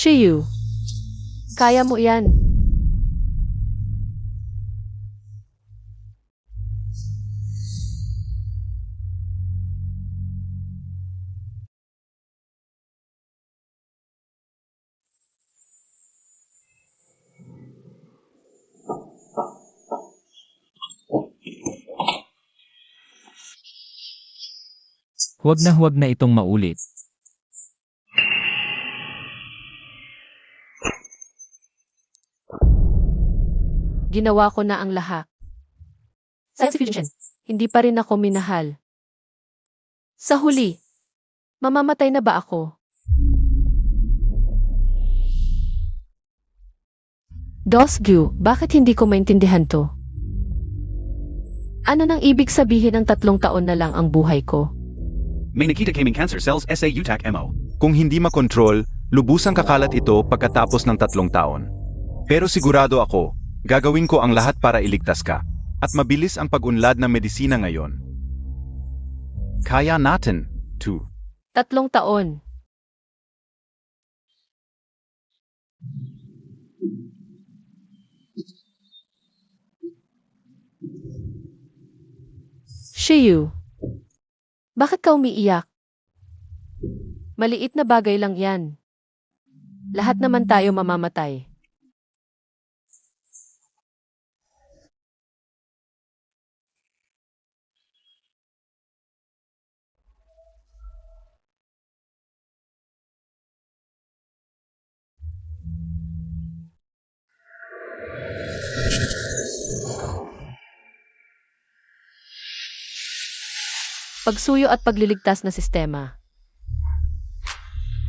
Shiyu, kaya mo yan. Huwag na itong maulit. Ginawa ko na ang lahat. Sayang si Fusion. Hindi pa rin ako minahal. Sa huli, mamamatay na ba ako? Dosgyu, bakit hindi ko maintindihan to? Ano nang ibig sabihin ng 3 taon na lang ang buhay ko? May nakita kaming cancer cells sa utak mo. Kung hindi makontrol, lubusang kakalat ito pagkatapos ng 3 taon. Pero sigurado ako, gagawin ko ang lahat para iligtas ka. At mabilis ang pag-unlad ng medisina ngayon. Kaya natin, 2. 3 taon. Shiyu, bakit ka umiiyak? Maliit na bagay lang yan. Lahat naman tayo mamamatay. Pagsuyo at pagliligtas na sistema.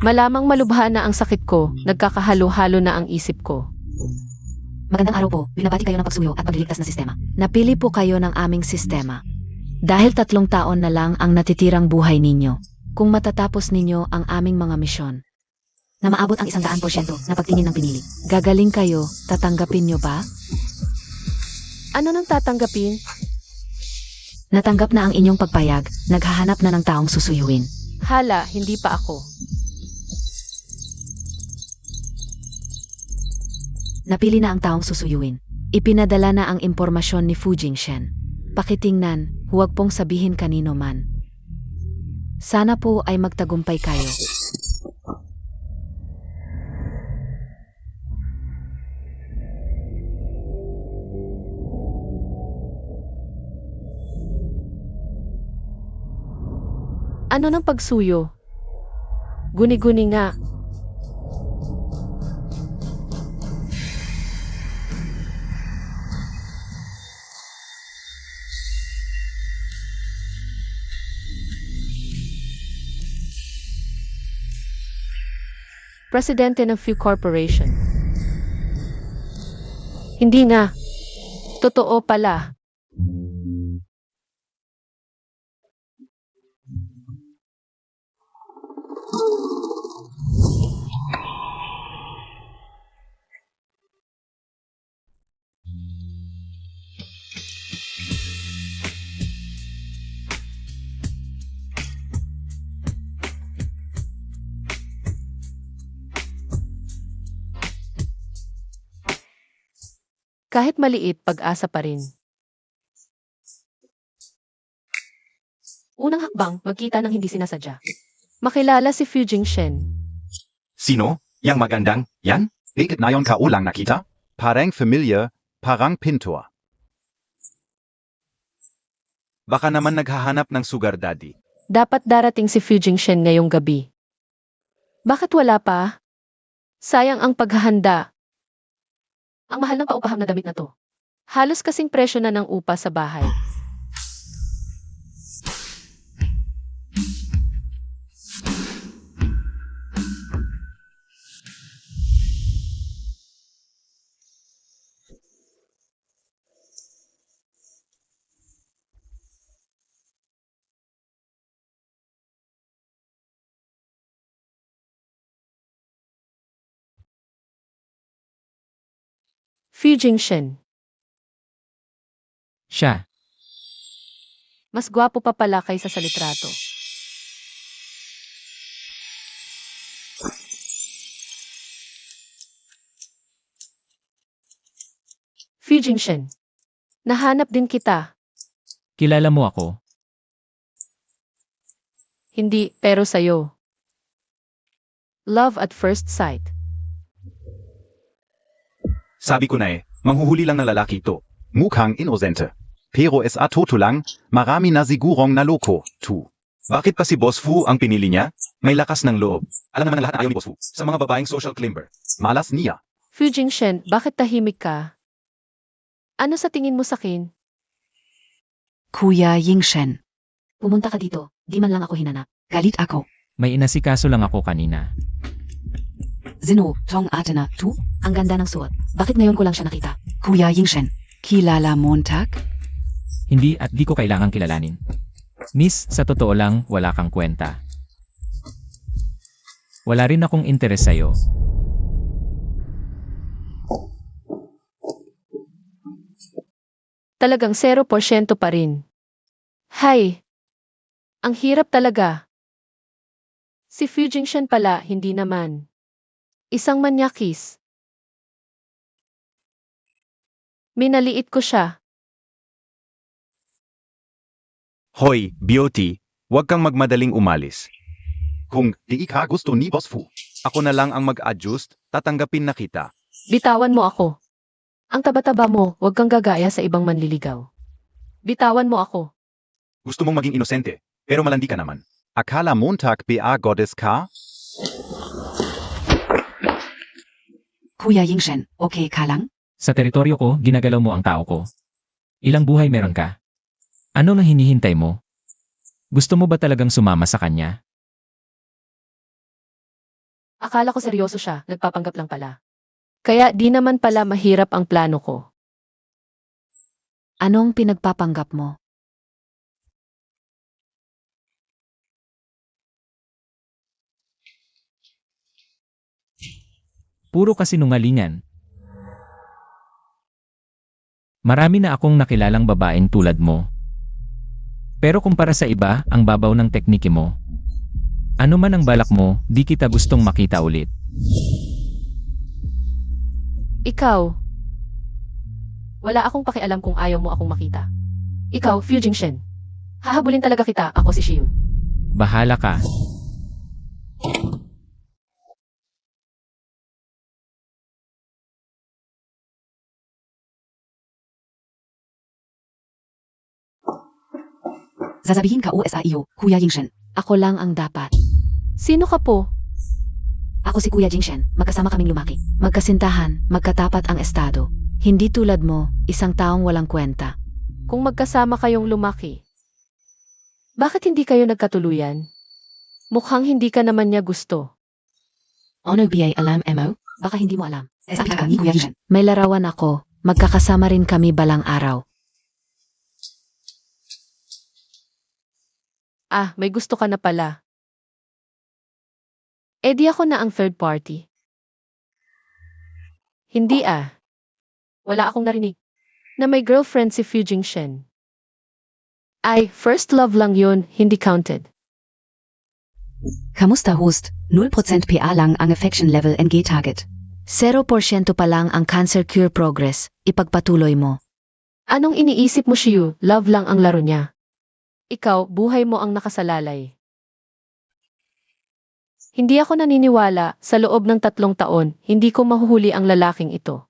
Malamang malubha na ang sakit ko, nagkakahalo-halo na ang isip ko. Magandang araw po, binabati kayo ng pagsuyo at pagliligtas na sistema. Napili po kayo ng aming sistema. Dahil 3 taon na lang ang natitirang buhay ninyo, kung matatapos ninyo ang aming mga misyon, na maabot ang 100% na pagtingin ng pinili. Gagaling kayo, tatanggapin nyo ba? Ano nang tatanggapin? Natanggap na ang inyong pagpayag, naghahanap na ng taong susuyuin. Hala, hindi pa ako. Napili na ang taong susuyuin. Ipinadala na ang impormasyon ni Fu Jingshen. Pakitingnan, huwag pong sabihin kanino man. Sana po ay magtagumpay kayo. Ano ng pagsuyo? Guni-guni nga. Presidente ng Few Corporation. Hindi nga. Totoo pala. Kahit maliit, pag-asa pa rin. Unang hakbang, magkita ng hindi sinasadya. Makilala si Fu Jingshen. Sino? Yang magandang? Yan? Bakit na yon ka ulang nakita? Parang familiar, parang pintor. Baka naman naghahanap ng sugar daddy. Dapat darating si Fu Jingshen ngayong gabi. Bakit wala pa? Sayang ang paghahanda. Ang mahal ng paupahang na damit na to. Halos kasing presyo na ng upa sa bahay. Fu Jingshen. Siya. Mas gwapo pa pala kaysa sa litrato. Jingshen. Nahanap din kita. Kilala mo ako. Hindi, pero sa'yo. Love at first sight. Sabi ko na manghuhuli lang na lalaki ito. Mukhang inosente. Pero sa totoo lang, marami na sigurong naloko, tu. Bakit pa si Boss Fu ang pinili niya? May lakas ng loob. Alam naman ng lahat na ayaw ni Boss Fu sa mga babaeng social climber. Malas niya. Fu Jingshen, bakit tahimik ka? Ano sa tingin mo sakin? Kuya Yingshen. Pumunta ka dito, di man lang ako hinanap. Galit ako. May inasikaso lang ako kanina. Zino, tong atena, tu? Ang ganda ng suot. Bakit ngayon ko lang siya nakita? Kuya Yingshen, kilala Montag? Hindi at di ko kailangang kilalanin. Miss, sa totoo lang, wala kang kwenta. Wala rin akong interes sa'yo. Talagang 0% pa rin. Hay! Ang hirap talaga. Si Fu Jingshen pala, hindi naman. Isang manyakis. Minaliit ko siya. Hoy, beauty, huwag kang magmadaling umalis. Kung di ka gusto ni Boss Fu, ako na lang ang mag-adjust, tatanggapin na kita. Bitawan mo ako. Ang taba-taba mo, huwag kang gagaya sa ibang manliligaw. Bitawan mo ako. Gusto mong maging inosente, pero malandi ka naman. Akala Montag ba goddess ka? Kuya Yingshen, okay ka lang? Sa teritoryo ko, ginagalaw mo ang tao ko. Ilang buhay meron ka? Ano nang hinihintay mo? Gusto mo ba talagang sumama sa kanya? Akala ko seryoso siya, nagpapanggap lang pala. Kaya di naman pala mahirap ang plano ko. Anong pinagpapanggap mo? Puro kasinungalingan. Marami na akong nakilalang babaeng tulad mo. Pero kumpara sa iba, ang babaw ng teknike mo. Ano man ang balak mo, di kita gustong makita ulit. Ikaw. Wala akong pakialam kung ayaw mo akong makita. Ikaw, Fu Jingshen. Hahabulin talaga kita, ako si Shiyu. Bahala ka. Sasabihin ka sa iyo, Kuya Yingshen. Ako lang ang dapat. Sino ka po? Ako si Kuya Jingshen, magkasama kaming lumaki. Magkasintahan, magkatapat ang estado. Hindi tulad mo, isang taong walang kwenta. Kung magkasama kayong lumaki. Bakit hindi kayo nagkatuluyan? Mukhang hindi ka naman niya gusto. Ano ba alam, Emo? Baka hindi mo alam. Sabi ka ni Kuya Yingshen. May larawan ako, magkakasama rin kami balang araw. Ah, may gusto ka na pala. Eh di ako na ang third party. Hindi ah. Wala akong narinig na may girlfriend si Fu Jingshen. Ay, first love lang yun, hindi counted. Kamusta host? 0% PA lang ang affection level NG target. 0% pa lang ang cancer cure progress. Ipagpatuloy mo. Anong iniisip mo, Shiyu? Love lang ang laro niya. Ikaw, buhay mo ang nakasalalay. Hindi ako naniniwala, sa loob ng 3 taon, hindi ko mahuhuli ang lalaking ito.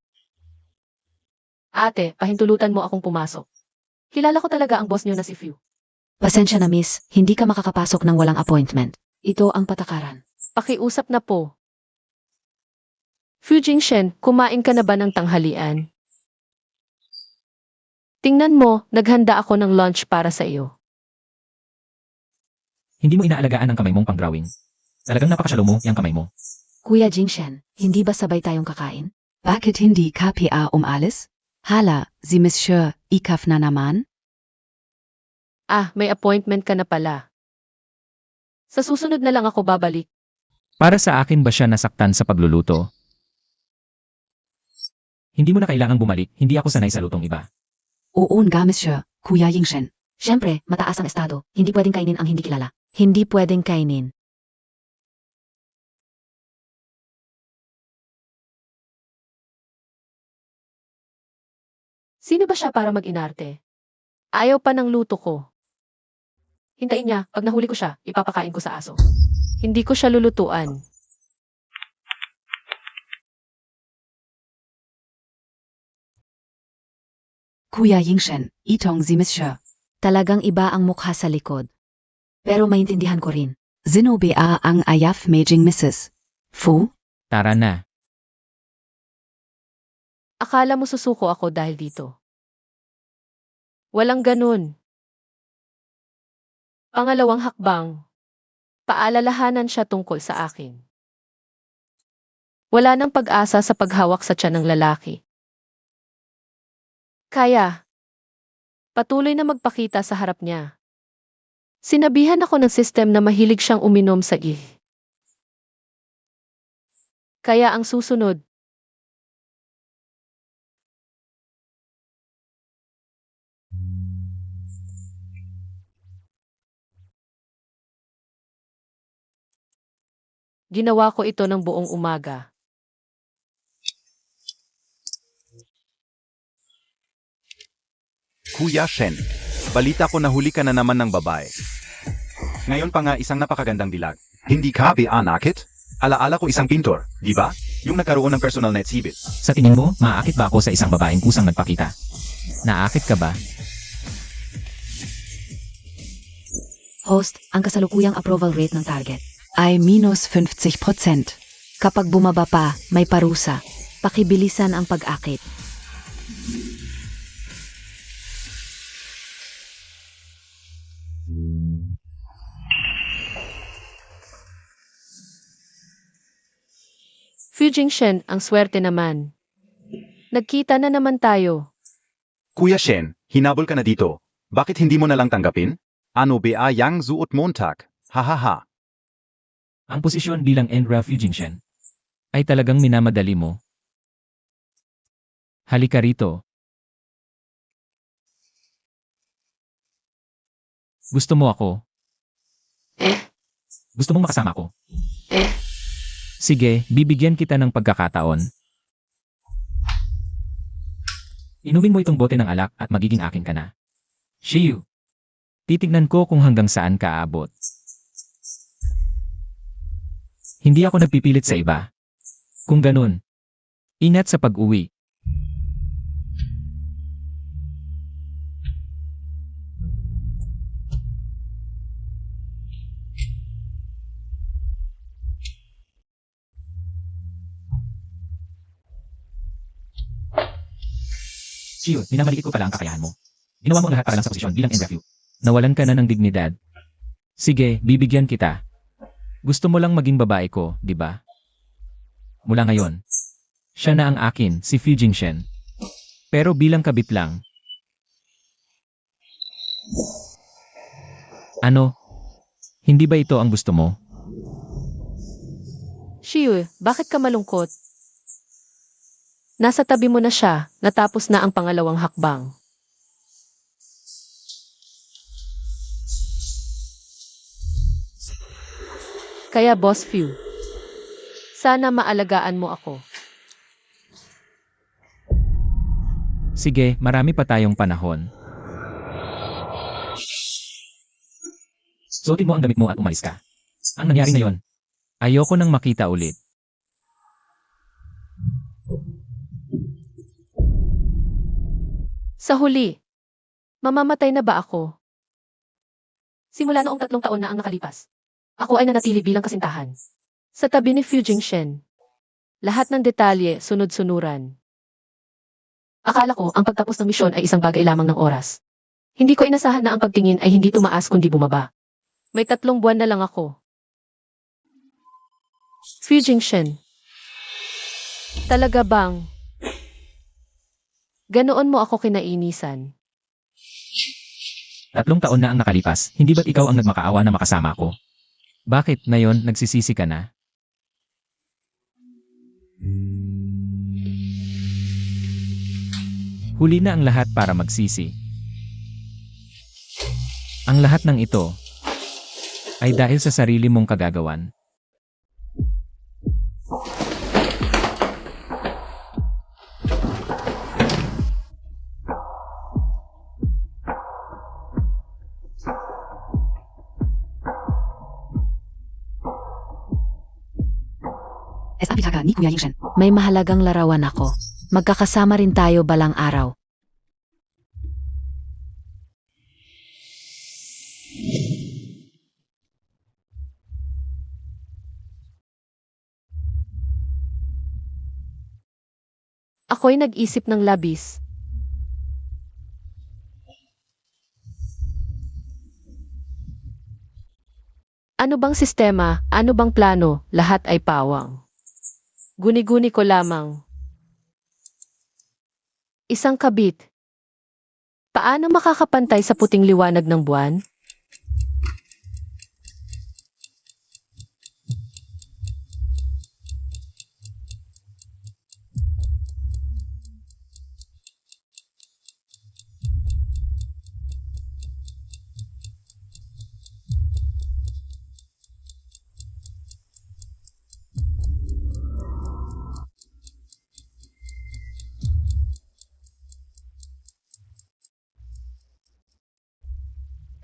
Ate, pahintulutan mo akong pumasok. Kilala ko talaga ang boss niyo na si Fu. Pasensya na miss, hindi ka makakapasok ng walang appointment. Ito ang patakaran. Pakiusap na po. Fu Jingshen, kumain ka na ba ng tanghalian? Tingnan mo, naghanda ako ng lunch para sa iyo. Hindi mo inaalagaan ang kamay mong pang-drawing. Talagang napakasyalo mo, yung kamay mo. Kuya Jingshen, hindi ba sabay tayong kakain? Bakit hindi ka PA umalis? Hala, si Monsieur, ikaf na naman? Ah, may appointment ka na pala. Sa susunod na lang ako babalik. Para sa akin ba siya nasaktan sa pagluluto? Hindi mo na kailangang bumalik, hindi ako sanay sa lutong iba. Oo nga, Monsieur, Kuya Yingshen. Siyempre, mataas ang estado. Hindi pwedeng kainin ang hindi kilala. Hindi pwedeng kainin. Sino ba siya para mag-inarte? Ayaw pa ng luto ko. Hintayin niya, pag nahuli ko siya, ipapakain ko sa aso. Hindi ko siya lulutuan. Kuya Yingshen, itong si Monsieur. Talagang iba ang mukha sa likod. Pero maintindihan ko rin. Zenobia ang ayaf maging Mrs. Fu? Tara na. Akala mo susuko ako dahil dito. Walang ganun. Pangalawang hakbang. Paalalahanan siya tungkol sa akin. Wala nang pag-asa sa paghawak sa tiyan ng lalaki. Kaya, patuloy na magpakita sa harap niya. Sinabihan ako ng system na mahilig siyang uminom sa Kaya ang susunod, ginawa ko ito ng buong umaga. Kuya Shen, balita ko nahuli ka na naman ng babae. Ngayon pa nga isang napakagandang dilag. Hindi ka anakit? Alaala ko isang pintor, di ba? Yung nagkaroon ng personal na exhibit. Sa tingin mo, maaakit ba ako sa isang babaeng kusang nagpakita? Naakit ka ba? Host, ang kasalukuyang approval rate ng target ay minus 50%. Kapag bumaba pa, may parusa. Pakibilisan ang pag-akit. Fu Jingshen, ang swerte naman. Nagkita na naman tayo. Kuya Shen, hinabol ka na dito. Bakit hindi mo na lang tanggapin? Ano ba yang suot Montag? Hahaha. Ang posisyon bilang Enra Fujingshen ay talagang minamadali mo. Halika rito. Gusto mo ako? Gusto mong makasama ko? Sige, bibigyan kita ng pagkakataon. Inumin mo itong bote ng alak at magiging akin ka na. Shiyu. Titignan ko kung hanggang saan ka aabot. Hindi ako nagpipilit sa iba. Kung ganun, ingat sa pag-uwi. Shiyu, minamaliit ko pala ang kakayahan mo. Ginawa mo ang lahat para lang sa posisyon bilang NRFU. Nawalan ka na ng dignidad. Sige, bibigyan kita. Gusto mo lang maging babae ko, di ba? Mula ngayon, siya na ang akin, si Fu Jingshen. Pero bilang kabit lang. Ano? Hindi ba ito ang gusto mo? Shiyu, bakit ka malungkot? Nasa tabi mo na siya, natapos na ang pangalawang hakbang. Kaya Boss Fu, sana maalagaan mo ako. Sige, marami pa tayong panahon. Suotin mo ang damit mo at umalis ka. Ang nangyari ngayon, ayoko nang makita ulit. Sa huli, mamamatay na ba ako? Simula noong 3 taon na ang nakalipas, ako ay nanatili bilang kasintahan. Sa tabi ni Fu Jingshen. Lahat ng detalye sunod-sunuran. Akala ko ang pagtapos ng misyon ay isang bagay lamang ng oras. Hindi ko inasahan na ang pagtingin ay hindi tumaas kundi bumaba. May 3 buwan na lang ako. Fu Jingshen. Talaga bang? Ganoon mo ako kinainisan. 3 taon na ang nakalipas, hindi ba't ikaw ang nagmakaawa na makasama ko? Bakit ngayon nagsisisi ka na? Huli na ang lahat para magsisi. Ang lahat ng ito ay dahil sa sarili mong kagagawan. Kapitaka ni Kuya Yingshen. May mahalagang larawan ako. Magkakasama rin tayo balang araw. Ako'y nag-isip ng labis. Ano bang sistema, ano bang plano, lahat ay pawang. Guni-guni ko lamang. Isang kabit. Paano makakapantay sa puting liwanag ng buwan?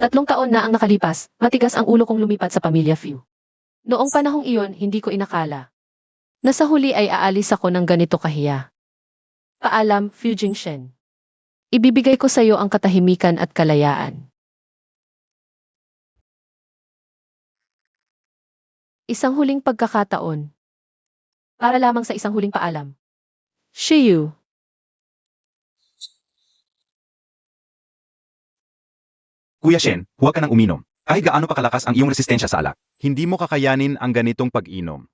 Tatlong taon na ang nakalipas, matigas ang ulo kong lumipat sa pamilya Few. Noong panahong iyon, hindi ko inakala. Na sa huli ay aalis ako ng ganito kahiya. Paalam, Few Jingshen. Ibibigay ko sa iyo ang katahimikan at kalayaan. Isang huling pagkakataon. Para lamang sa isang huling paalam. Shiyu. Kuya Shen, huwag ka nang uminom. Kahit gaano pa kalakas ang iyong resistensya sa alak. Hindi mo kakayanin ang ganitong pag-inom.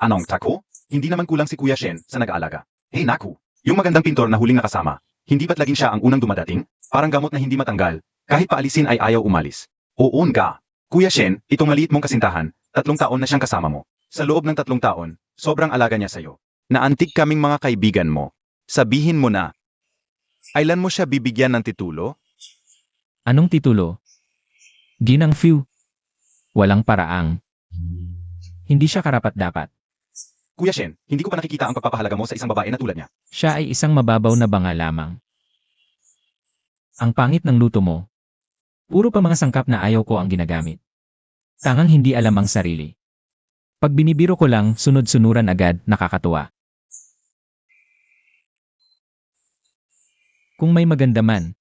Anong tako? Hindi naman kulang si Kuya Shen sa nag-aalaga. Hey naku, yung magandang pintor na huling nakasama. Hindi ba't laging siya ang unang dumadating? Parang gamot na hindi matanggal. Kahit paalisin ay ayaw umalis. Oo nga. Kuya Shen, itong maliit mong kasintahan, 3 taon na siyang kasama mo. Sa loob ng 3 taon, sobrang alaga niya sa'yo. Naantig kaming mga kaibigan mo. Sabihin mo na. Ailan mo siya bibigyan ng titulo? Anong titulo? Ginang Few. Walang paraang. Hindi siya karapat-dapat. Kuya Shen, hindi ko pa nakikita ang pagpapahalaga mo sa isang babae na tulad niya. Siya ay isang mababaw na banga lamang. Ang pangit ng luto mo. Puro pa mga sangkap na ayaw ko ang ginagamit. Tangang hindi alam ang sarili. Pag binibiro ko lang, sunod-sunuran agad, nakakatuwa. Kung may maganda man.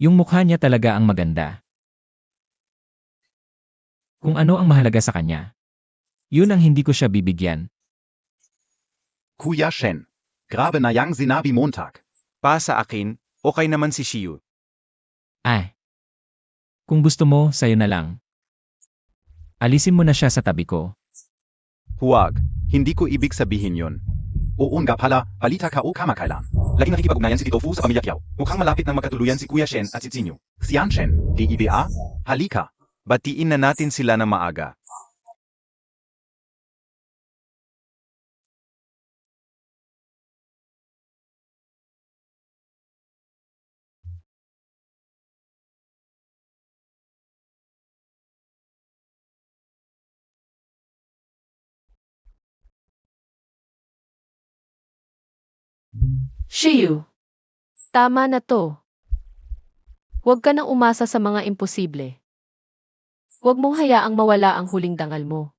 Yung mukha niya talaga ang maganda. Kung ano ang mahalaga sa kanya. Yun ang hindi ko siya bibigyan. Kuya Shen, grabe na yang sinabi Montag. Pa sa akin, okay naman si Shiyu. Ay. Kung gusto mo, sayo na lang. Alisin mo na siya sa tabi ko. Huwag, hindi ko ibig sabihin yon. Oo nga pala, balita ka o kamakailan. Laging nakikipag-ugnayan si Tito Fu sa pamilya Kiao. Mukhang malapit ng magkatuluyan si Kuya Shen at si Tsinyo. Xian Shen, DIBA? Halika. Batiin na natin sila na maaga. Shiyu. Tama na to. Huwag ka nang umasa sa mga imposible. Huwag mong hayaang mawala ang huling dangal mo.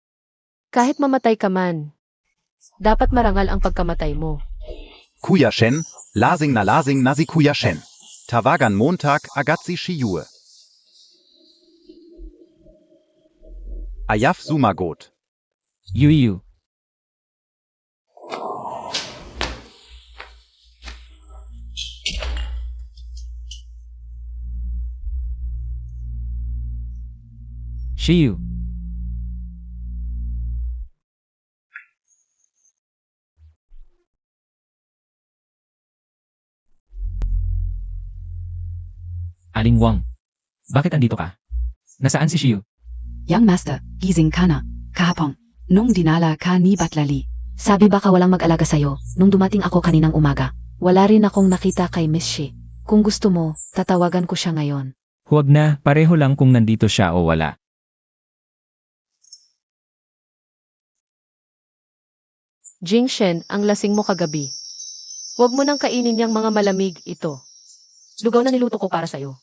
Kahit mamatay ka man, dapat marangal ang pagkamatay mo. Kuya Shen, lasing na si Kuya Shen. Tawagan Montag agad si Shiyu. Ayaf sumagot. Yuyu. Shiyu. Aling Wang. Bakit andito ka? Nasaan si Shiyu? Young Master, gising ka na. Kahapon, nung dinala ka ni Batlali. Sabi baka walang mag-alaga sa'yo, nung dumating ako kaninang umaga. Wala rin akong nakita kay Miss Shi. Kung gusto mo, tatawagan ko siya ngayon. Huwag na, pareho lang kung nandito siya o wala. Jingshen, ang lasing mo kagabi. Huwag mo nang kainin yang mga malamig ito. Lugaw na niluto ko para sa'yo.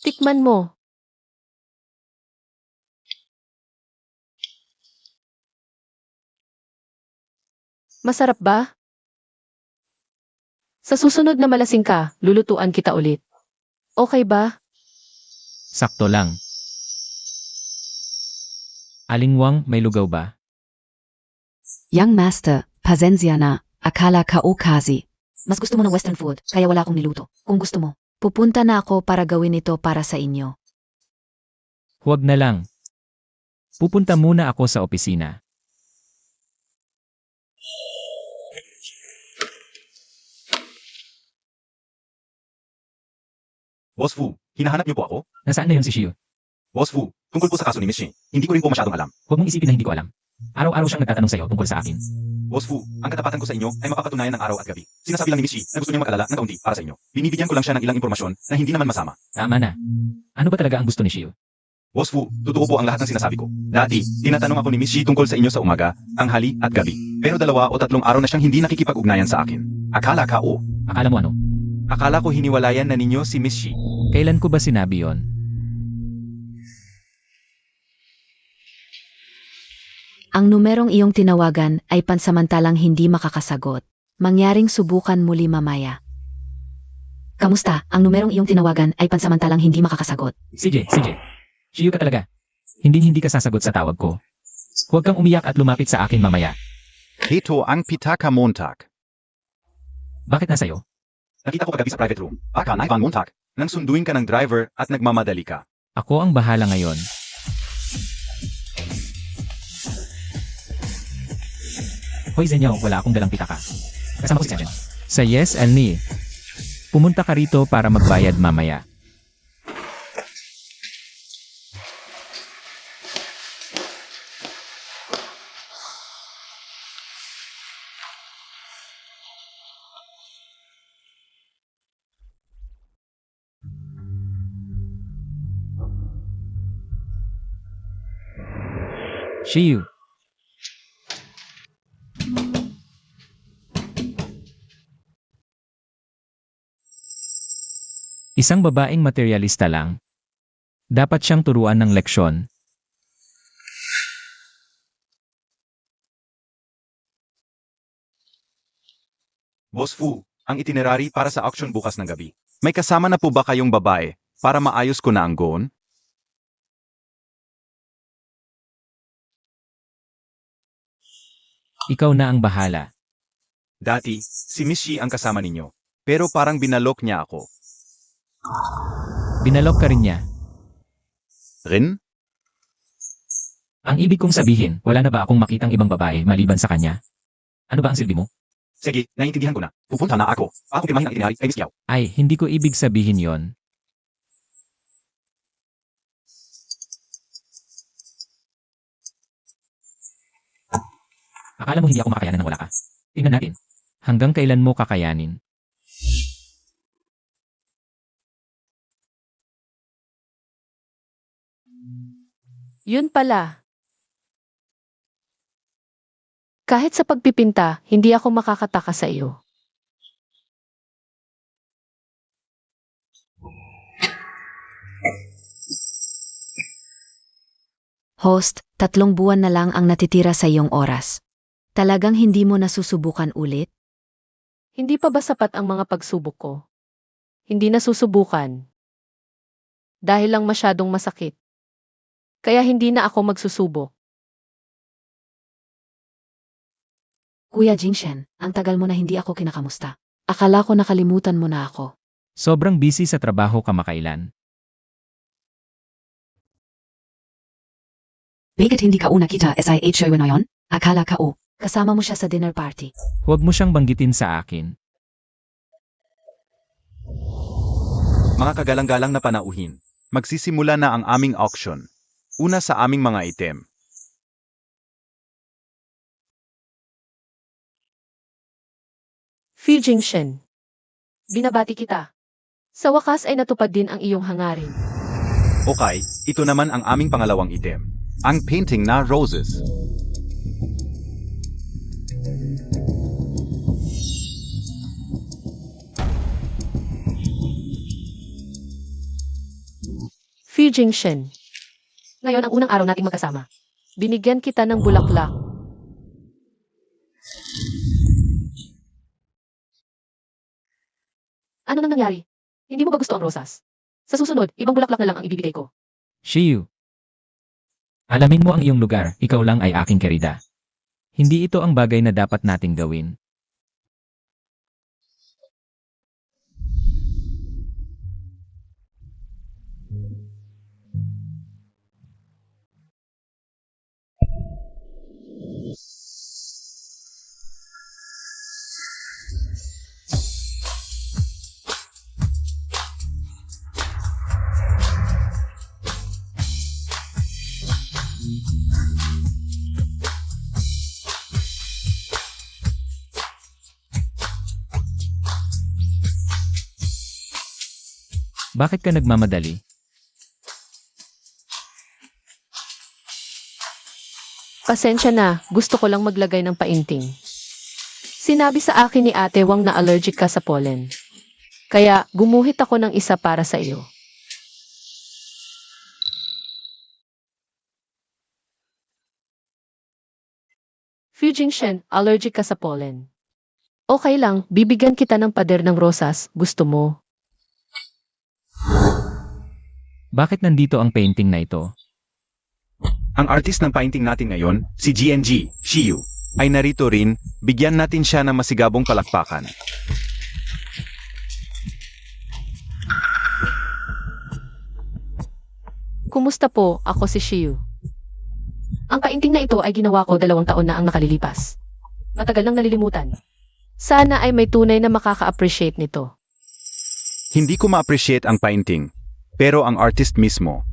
Tikman mo. Masarap ba? Sa susunod na malasing ka, lulutuan kita ulit. Okay ba? Sakto lang. Aling Wang, may lugaw ba? Young master, pasensya na, akala ka o kazi. Mas gusto mo ng western food, kaya wala akong niluto. Kung gusto mo, pupunta na ako para gawin ito para sa inyo. Huwag na lang. Pupunta muna ako sa opisina. Boss Fu, hinahanap niyo po ako? Nasaan na yun si Shio? Boss Fu, tungkol po sa kaso ni Miss Shi, hindi ko rin po masyadong alam. Huwag mong isipin na hindi ko alam. Araw-araw siyang nagtatanong sa'yo tungkol sa akin. Boss Fu, ang katapatan ko sa inyo ay mapapatunayan ng araw at gabi. Sinasabi lang ni Miss Shi na gusto niya mag-alala ng kaunti para sa inyo. Binibigyan ko lang siya ng ilang impormasyon na hindi naman masama. Tama na. Ano ba talaga ang gusto ni Shio? Boss Fu, totoo po ang lahat ng sinasabi ko. Dati, tinatanong ako ni Miss Shi tungkol sa inyo sa umaga, tanghali at gabi. Pero 2 o 3 araw na siyang hindi nakikipag-ugnayan sa akin. Akala ka o. Akala mo ano? Akala ko hiniwalayan na ninyo si Miss Shi. Kailan ko ba sinabi yon? Ang numerong iyong tinawagan ay pansamantalang hindi makakasagot. Mangyaring subukan muli mamaya. Kamusta? Ang numerong iyong tinawagan ay pansamantalang hindi makakasagot. Sige. Shio ka talaga. Hindi ka sasagot sa tawag ko. Huwag kang umiyak at lumapit sa akin mamaya. Heto ang Pitaka Montag. Bakit nasa'yo? Nakita ko kagabi sa private room. Baka na Ivan Montag. Nang sunduin ka ng driver at nagmamadali ka. Ako ang bahala ngayon. Hoy Zenyo, wala akong dalang pitaka. Kasama ko si Chen. Sa Yes and Me. Pumunta ka rito para magbayad mamaya. Shiyu. Isang babaeng materialista lang. Dapat siyang turuan ng leksyon. Boss Fu, ang itinerary para sa auction bukas ng gabi. May kasama na po ba kayong babae para maayos ko na ang goon? Ikaw na ang bahala. Dati, si Miss Shi ang kasama ninyo. Pero parang binalok niya ako. Binalok ka rin niya. Rin? Ang ibig kong sabihin, wala na ba akong makitang ibang babae maliban sa kanya? Ano ba ang silbi mo? Sige, naiintindihan ko na. Pupunta na ako. Ako pirmahin ang itinerary kay Miss Kiao. Ay, hindi ko ibig sabihin yon. Akala mo hindi ako makayanan ng wala ka? Tingnan natin. Hanggang kailan mo kakayanin? Yun pala. Kahit sa pagpipinta, hindi ako makakataka sa iyo. Host, 3 buwan na lang ang natitira sa iyong oras. Talagang hindi mo nasusubukan ulit? Hindi pa ba sapat ang mga pagsubok ko? Hindi na susubukan. Dahil lang masyadong masakit. Kaya hindi na ako magsusubok. Kuya Jingshen, ang tagal mo na hindi ako kinakamusta. Akala ko nakalimutan mo na ako. Sobrang busy sa trabaho kamakailan. Bakit hindi ka una kita SIH show na yon? Akala ka o, kasama mo siya sa dinner party. Huwag mo siyang banggitin sa akin. Mga kagalang-galang na panauhin. Magsisimula na ang aming auction. Una sa aming mga item. Fi Jingshen. Binabati kita. Sa wakas ay natupad din ang iyong hangarin. Okay, ito naman ang aming pangalawang item. Ang painting na roses. Fi Jingshen. Ngayon ang unang araw nating magkasama. Binigyan kita ng bulaklak. Ano nang nangyari? Hindi mo ba gusto ang rosas? Sa susunod, ibang bulaklak na lang ang ibibigay ko. Shiyu. Alamin mo ang iyong lugar, ikaw lang ay aking kerida. Hindi ito ang bagay na dapat nating gawin. Bakit ka nagmamadali? Pasensya na, gusto ko lang maglagay ng painting. Sinabi sa akin ni Ate Wang na allergic ka sa pollen. Kaya, gumuhit ako ng isa para sa iyo. Fu Jingshen, allergic ka sa pollen. Okay lang, bibigyan kita ng pader ng rosas, gusto mo. Bakit nandito ang painting na ito? Ang artist ng painting natin ngayon, si GNG, Shiyu. Ay narito rin, bigyan natin siya ng masigabong palakpakan. Kumusta po, ako si Shiyu. Ang painting na ito ay ginawa ko 2 taon na ang nakalilipas. Matagal nang nalilimutan. Sana ay may tunay na makaka-appreciate nito. Hindi ko ma-appreciate ang painting, pero ang artist mismo.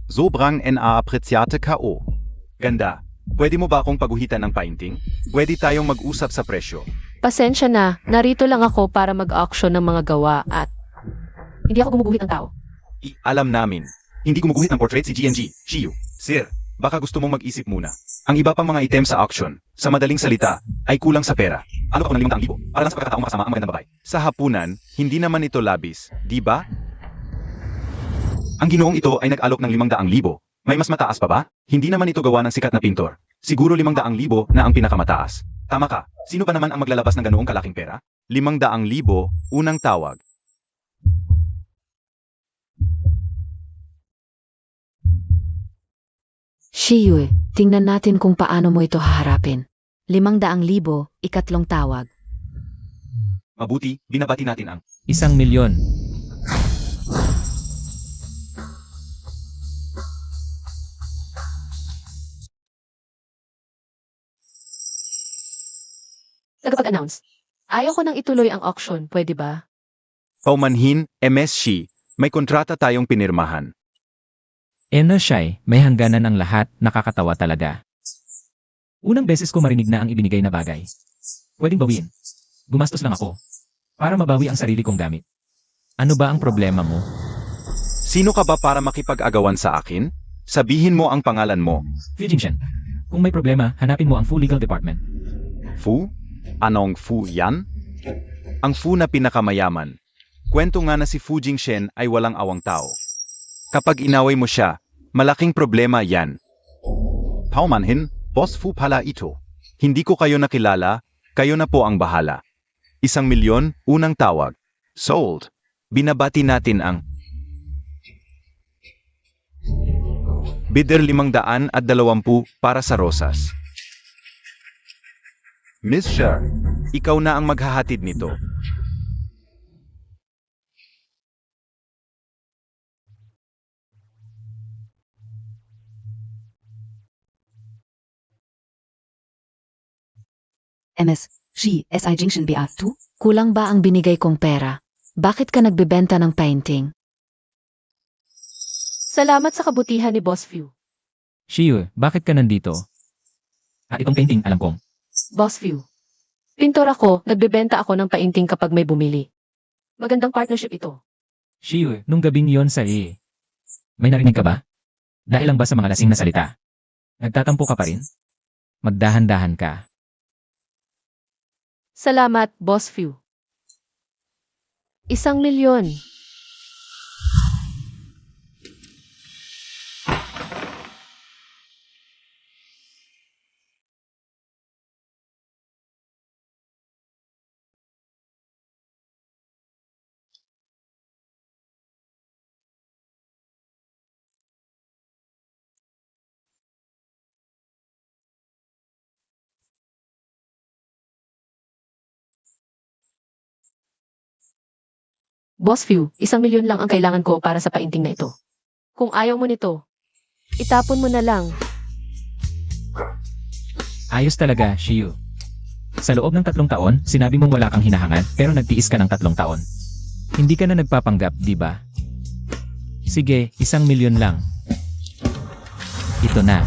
Sobrang na-apreciate ko. Ganda. Pwede mo ba akong paguhitan ng painting? Pwede tayong mag-usap sa presyo. Pasensya na, narito lang ako para mag-auction ng mga gawa at hindi ako gumuguhit ng tao. Alam namin. Hindi gumuguhit ng portrait si GNG, Shiyu. Sir, baka gusto mong mag-isip muna. Ang iba pang mga item sa auction, sa madaling salita, ay kulang sa pera. Ano ka ng 500,000 para lang sa pagkakataong makasama ang magandang babae? Sa hapunan, hindi naman ito labis, di ba? Ang ginoong ito ay nag-alok ng 500,000. May mas mataas pa ba? Hindi naman ito gawa ng sikat na pintor. Siguro 500,000 na ang pinakamataas. Tama ka. Sino pa naman ang maglalabas ng ganoong kalaking pera? 500,000, unang tawag. Shiyu, tingnan natin kung paano mo ito haharapin. 500,000, ikatlong tawag. Mabuti, binabati natin ang 1,000,000. Tagapag-announce. Ayaw ko nang ituloy ang auction, pwede ba? Paumanhin, MSC, may kontrata tayong pinirmahan. Shy, may hangganan ang lahat, nakakatawa talaga. Unang beses ko marinig na ang ibinigay na bagay. Pwedeng bawiin. Gumastos lang ako. Para mabawi ang sarili kong gamit. Ano ba ang problema mo? Sino ka ba para makipag-agawan sa akin? Sabihin mo ang pangalan mo. Fu Jingshen. Kung may problema, hanapin mo ang full legal department. Fu? Anong Fu yan? Ang Fu na pinakamayaman. Kwento nga na si Fu Jingshen ay walang awang tao. Kapag inaway mo siya, malaking problema yan. Paumanhin, Boss Fu pala ito. Hindi ko kayo nakilala, kayo na po ang bahala. 1,000,000, unang tawag. Sold. Binabati natin ang bidder 520 para sa rosas. Miss Sher. Ikaw na ang maghahatid nito. MSG, SI Junction BR2? Kulang ba ang binigay kong pera? Bakit ka nagbebenta ng painting? Salamat sa kabutihan ni Boss Fu. Shiyu, bakit ka nandito? Itong painting, alam kong. Boss Fu. Pintor ako, nagbebenta ako ng painting kapag may bumili. Magandang partnership ito. Shiyu, nung gabing yon sa may narinig ka ba? Dahil lang ba sa mga lasing na salita? Nagtatampo ka pa rin? Magdahan-dahan ka. Salamat, Boss Fu. 1,000,000. Boss Few, 1 milyon lang ang kailangan ko para sa painting na ito. Kung ayaw mo nito, itapon mo na lang. Ayos talaga, Shiyu. Sa loob ng 3 taon, sinabi mong wala kang hinahangad, pero nagtiis ka ng 3 taon. Hindi ka na nagpapanggap, di ba? Sige, 1 milyon lang. Ito na.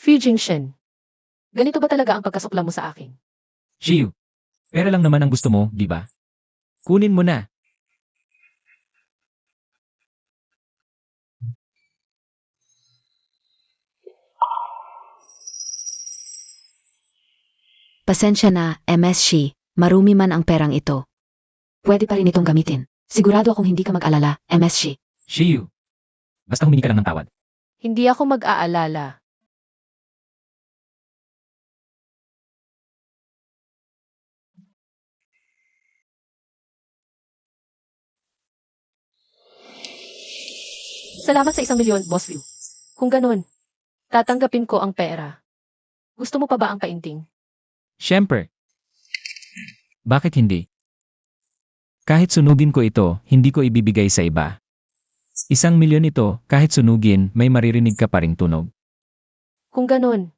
Fu Jingshen. Ganito ba talaga ang pagkasukla mo sa akin? Shiyu. Pera lang naman ang gusto mo, di ba? Kunin mo na. Pasensya na, MS Shi, marumi man ang perang ito. Pwede pa rin itong gamitin. Sigurado akong hindi ka mag-alala, MS Shi. Shiyu. Basta humingi ka lang ng tawad. Hindi ako mag-aalala. Salamat sa 1 milyon, Boss Liu. Kung ganun, tatanggapin ko ang pera. Gusto mo pa ba ang painting? Siyempre. Bakit hindi? Kahit sunugin ko ito, hindi ko ibibigay sa iba. 1 milyon ito, kahit sunugin, may maririnig ka pa ring tunog. Kung ganun,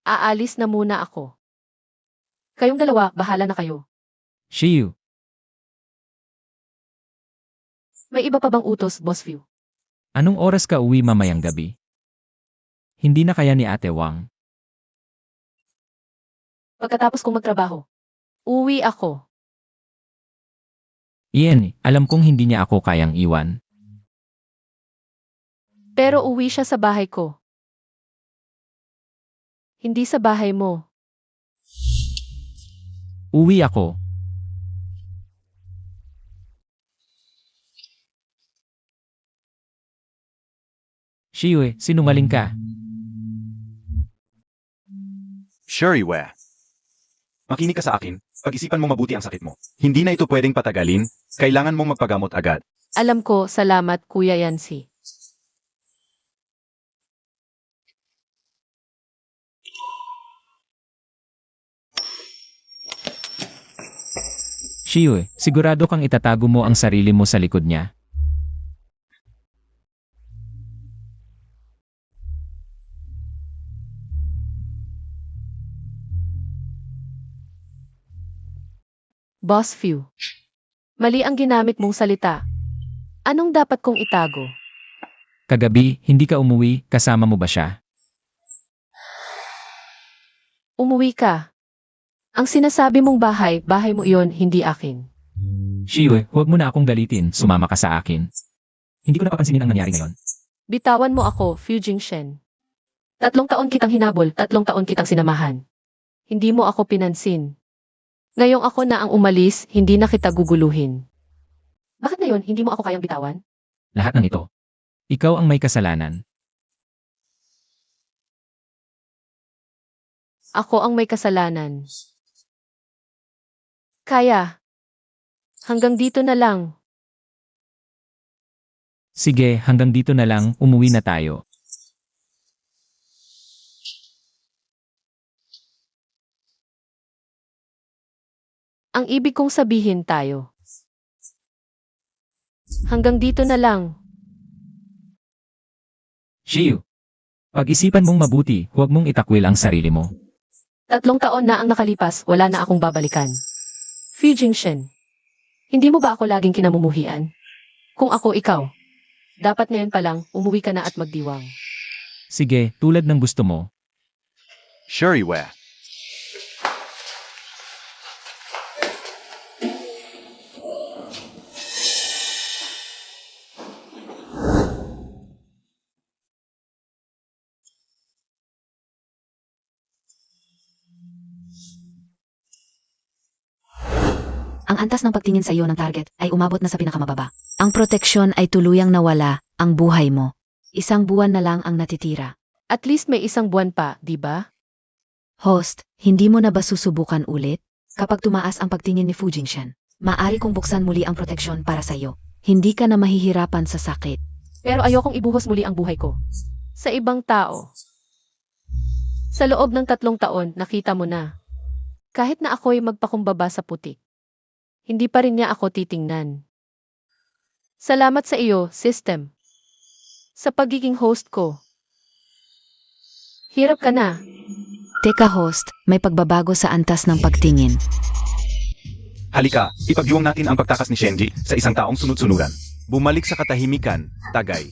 aalis na muna ako. Kayong dalawa, bahala na kayo. Shiyu. May iba pa bang utos, Boss Liu? Anong oras ka uwi mamayang gabi? Hindi na kaya ni Ate Wang. Pagkatapos kong magtrabaho, uwi ako. Iyan, alam kong hindi niya ako kayang iwan. Pero uwi siya sa bahay ko. Hindi sa bahay mo. Uwi ako. Shiyu, sinungaling ka. Shuriwe. Makinig ka sa akin. Pag-isipan mo mabuti ang sakit mo. Hindi na ito pwedeng patagalin. Kailangan mong magpagamot agad. Alam ko, salamat, Kuya Yancy. Shiyu, sigurado kang itatago mo ang sarili mo sa likod niya. Boss Few. Mali ang ginamit mong salita. Anong dapat kong itago? Kagabi, hindi ka umuwi, kasama mo ba siya? Umuwi ka. Ang sinasabi mong bahay, bahay mo iyon, hindi akin. Shiyu, huwag mo na akong galitin, sumama ka sa akin. Hindi ko napapansinin ang nangyari ngayon. Bitawan mo ako, Fu Jingshen. 3 taon kitang hinabol, 3 taon kitang sinamahan. Hindi mo ako pinansin. Ngayong ako na ang umalis, hindi na kita guguluhin. Bakit ngayon hindi mo ako kayang bitawan? Lahat ng ito. Ikaw ang may kasalanan. Ako ang may kasalanan. Kaya. Hanggang dito na lang. Sige, hanggang dito na lang, umuwi na tayo. Ang ibig kong sabihin tayo. Hanggang dito na lang. Shiyu. Pag-isipan mong mabuti, huwag mong itakwil ang sarili mo. 3 taon na ang nakalipas, wala na akong babalikan. Fu Jingshen. Hindi mo ba ako laging kinamumuhian? Kung ako ikaw, dapat ngayon pa lang, umuwi ka na at magdiwang. Sige, tulad ng gusto mo. Shuriwe. Ang antas ng pagtingin sa iyo ng target ay umabot na sa pinakamababa. Ang proteksyon ay tuluyang nawala, ang buhay mo. 1 buwan na lang ang natitira. At least may 1 buwan pa, di ba? Host, hindi mo na ba susubukan ulit? Kapag tumaas ang pagtingin ni Fu Jingshen, maaari kong buksan muli ang proteksyon para sa iyo. Hindi ka na mahihirapan sa sakit. Pero ayokong ibuhos muli ang buhay ko. Sa ibang tao. Sa loob ng 3 taon, nakita mo na. Kahit na ako'y magpakumbaba sa putik, hindi pa rin niya ako titingnan. Salamat sa iyo, system. Sa pagiging host ko. Hirap ka na. Teka host, may pagbabago sa antas ng pagtingin. Halika, ipagdiwang natin ang pagtakas ni Shenji sa isang taong sunod-sunuran. Bumalik sa katahimikan, Tagay.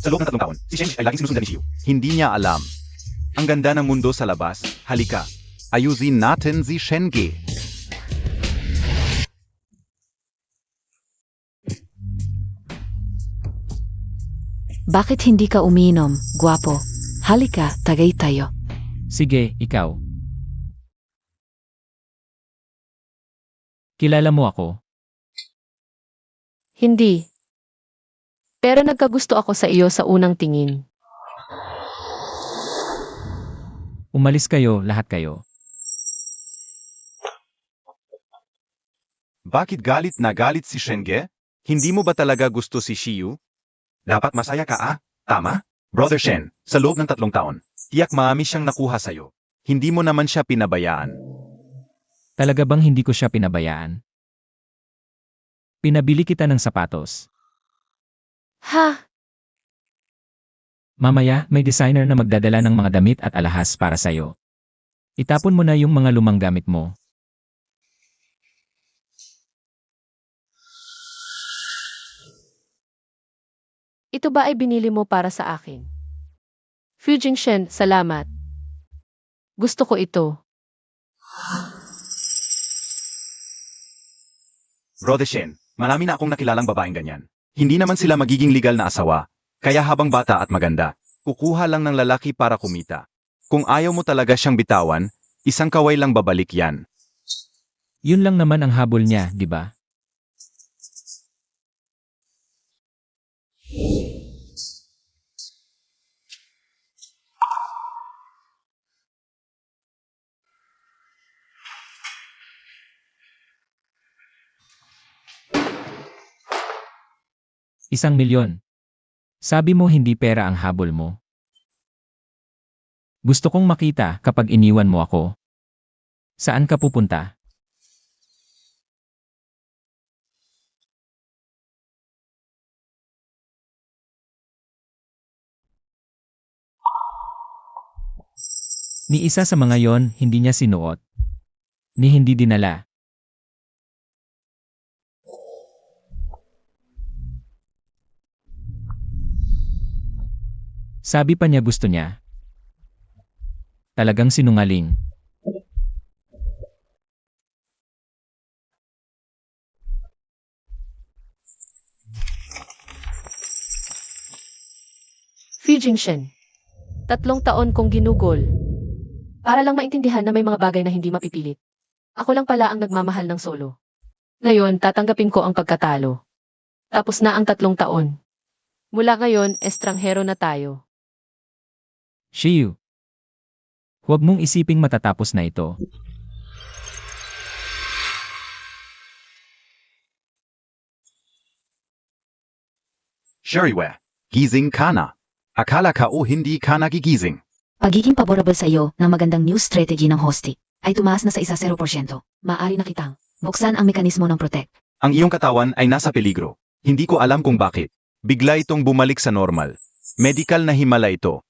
Sa loob ng 3 taon, si Shenji ay laging sinusundan ni Shiyu. Hindi niya alam. Ang ganda ng mundo sa labas. Halika, ayusin natin si Shenji. Bakit hindi ka uminom, gwapo? Halika, tagay tayo. Sige, ikaw. Kilala mo ako? Hindi. Pero nagkagusto ako sa iyo sa unang tingin. Umalis kayo, lahat kayo. Bakit galit na galit si Shenji? Hindi mo ba talaga gusto si Shiyu? Dapat masaya ka Tama? Brother Shen, sa loob ng 3 taon, Tiyak marami siyang nakuha sa'yo. Hindi mo naman siya pinabayaan. Talaga bang hindi ko siya pinabayaan? Pinabili kita ng sapatos. Ha? Mamaya, may designer na magdadala ng mga damit at alahas para sa'yo. Itapon mo na yung mga lumang gamit mo. Ito ba ay binili mo para sa akin? Fujing Shen, salamat. Gusto ko ito. Brother Shen, marami na akong nakilalang babaeng ganyan. Hindi naman sila magiging legal na asawa. Kaya habang bata at maganda, Kukuha lang ng lalaki para kumita. Kung ayaw mo talaga siyang bitawan, isang kaway lang babalik yan. Yun lang naman ang habol niya, di ba? ₱1,000,000. Sabi mo hindi pera ang habol mo. Gusto kong makita kapag iniwan mo ako. Saan ka pupunta? Ni isa sa mga yon hindi niya sinuot. Ni hindi dinala. Sabi pa niya gusto niya. Talagang sinungaling. Fujing Shen. 3 taon kong ginugol. Para lang maintindihan na may mga bagay na hindi mapipilit. Ako lang pala ang nagmamahal ng solo. Ngayon, tatanggapin ko ang pagkatalo. Tapos na ang 3 taon. Mula ngayon, estranghero na tayo. Shiyu. Huwag mong isiping matatapos na ito. Sherrywe, Gising ka na. Akala ka o hindi ka nagigising. Pagiging paborable sa iyo ng magandang news strategy ng hosting ay tumaas na sa 0%. Maaari na kitang buksan ang mekanismo ng protect. ang iyong katawan ay nasa peligro. Hindi ko alam kung bakit. Bigla itong bumalik sa normal. Medical na himala ito.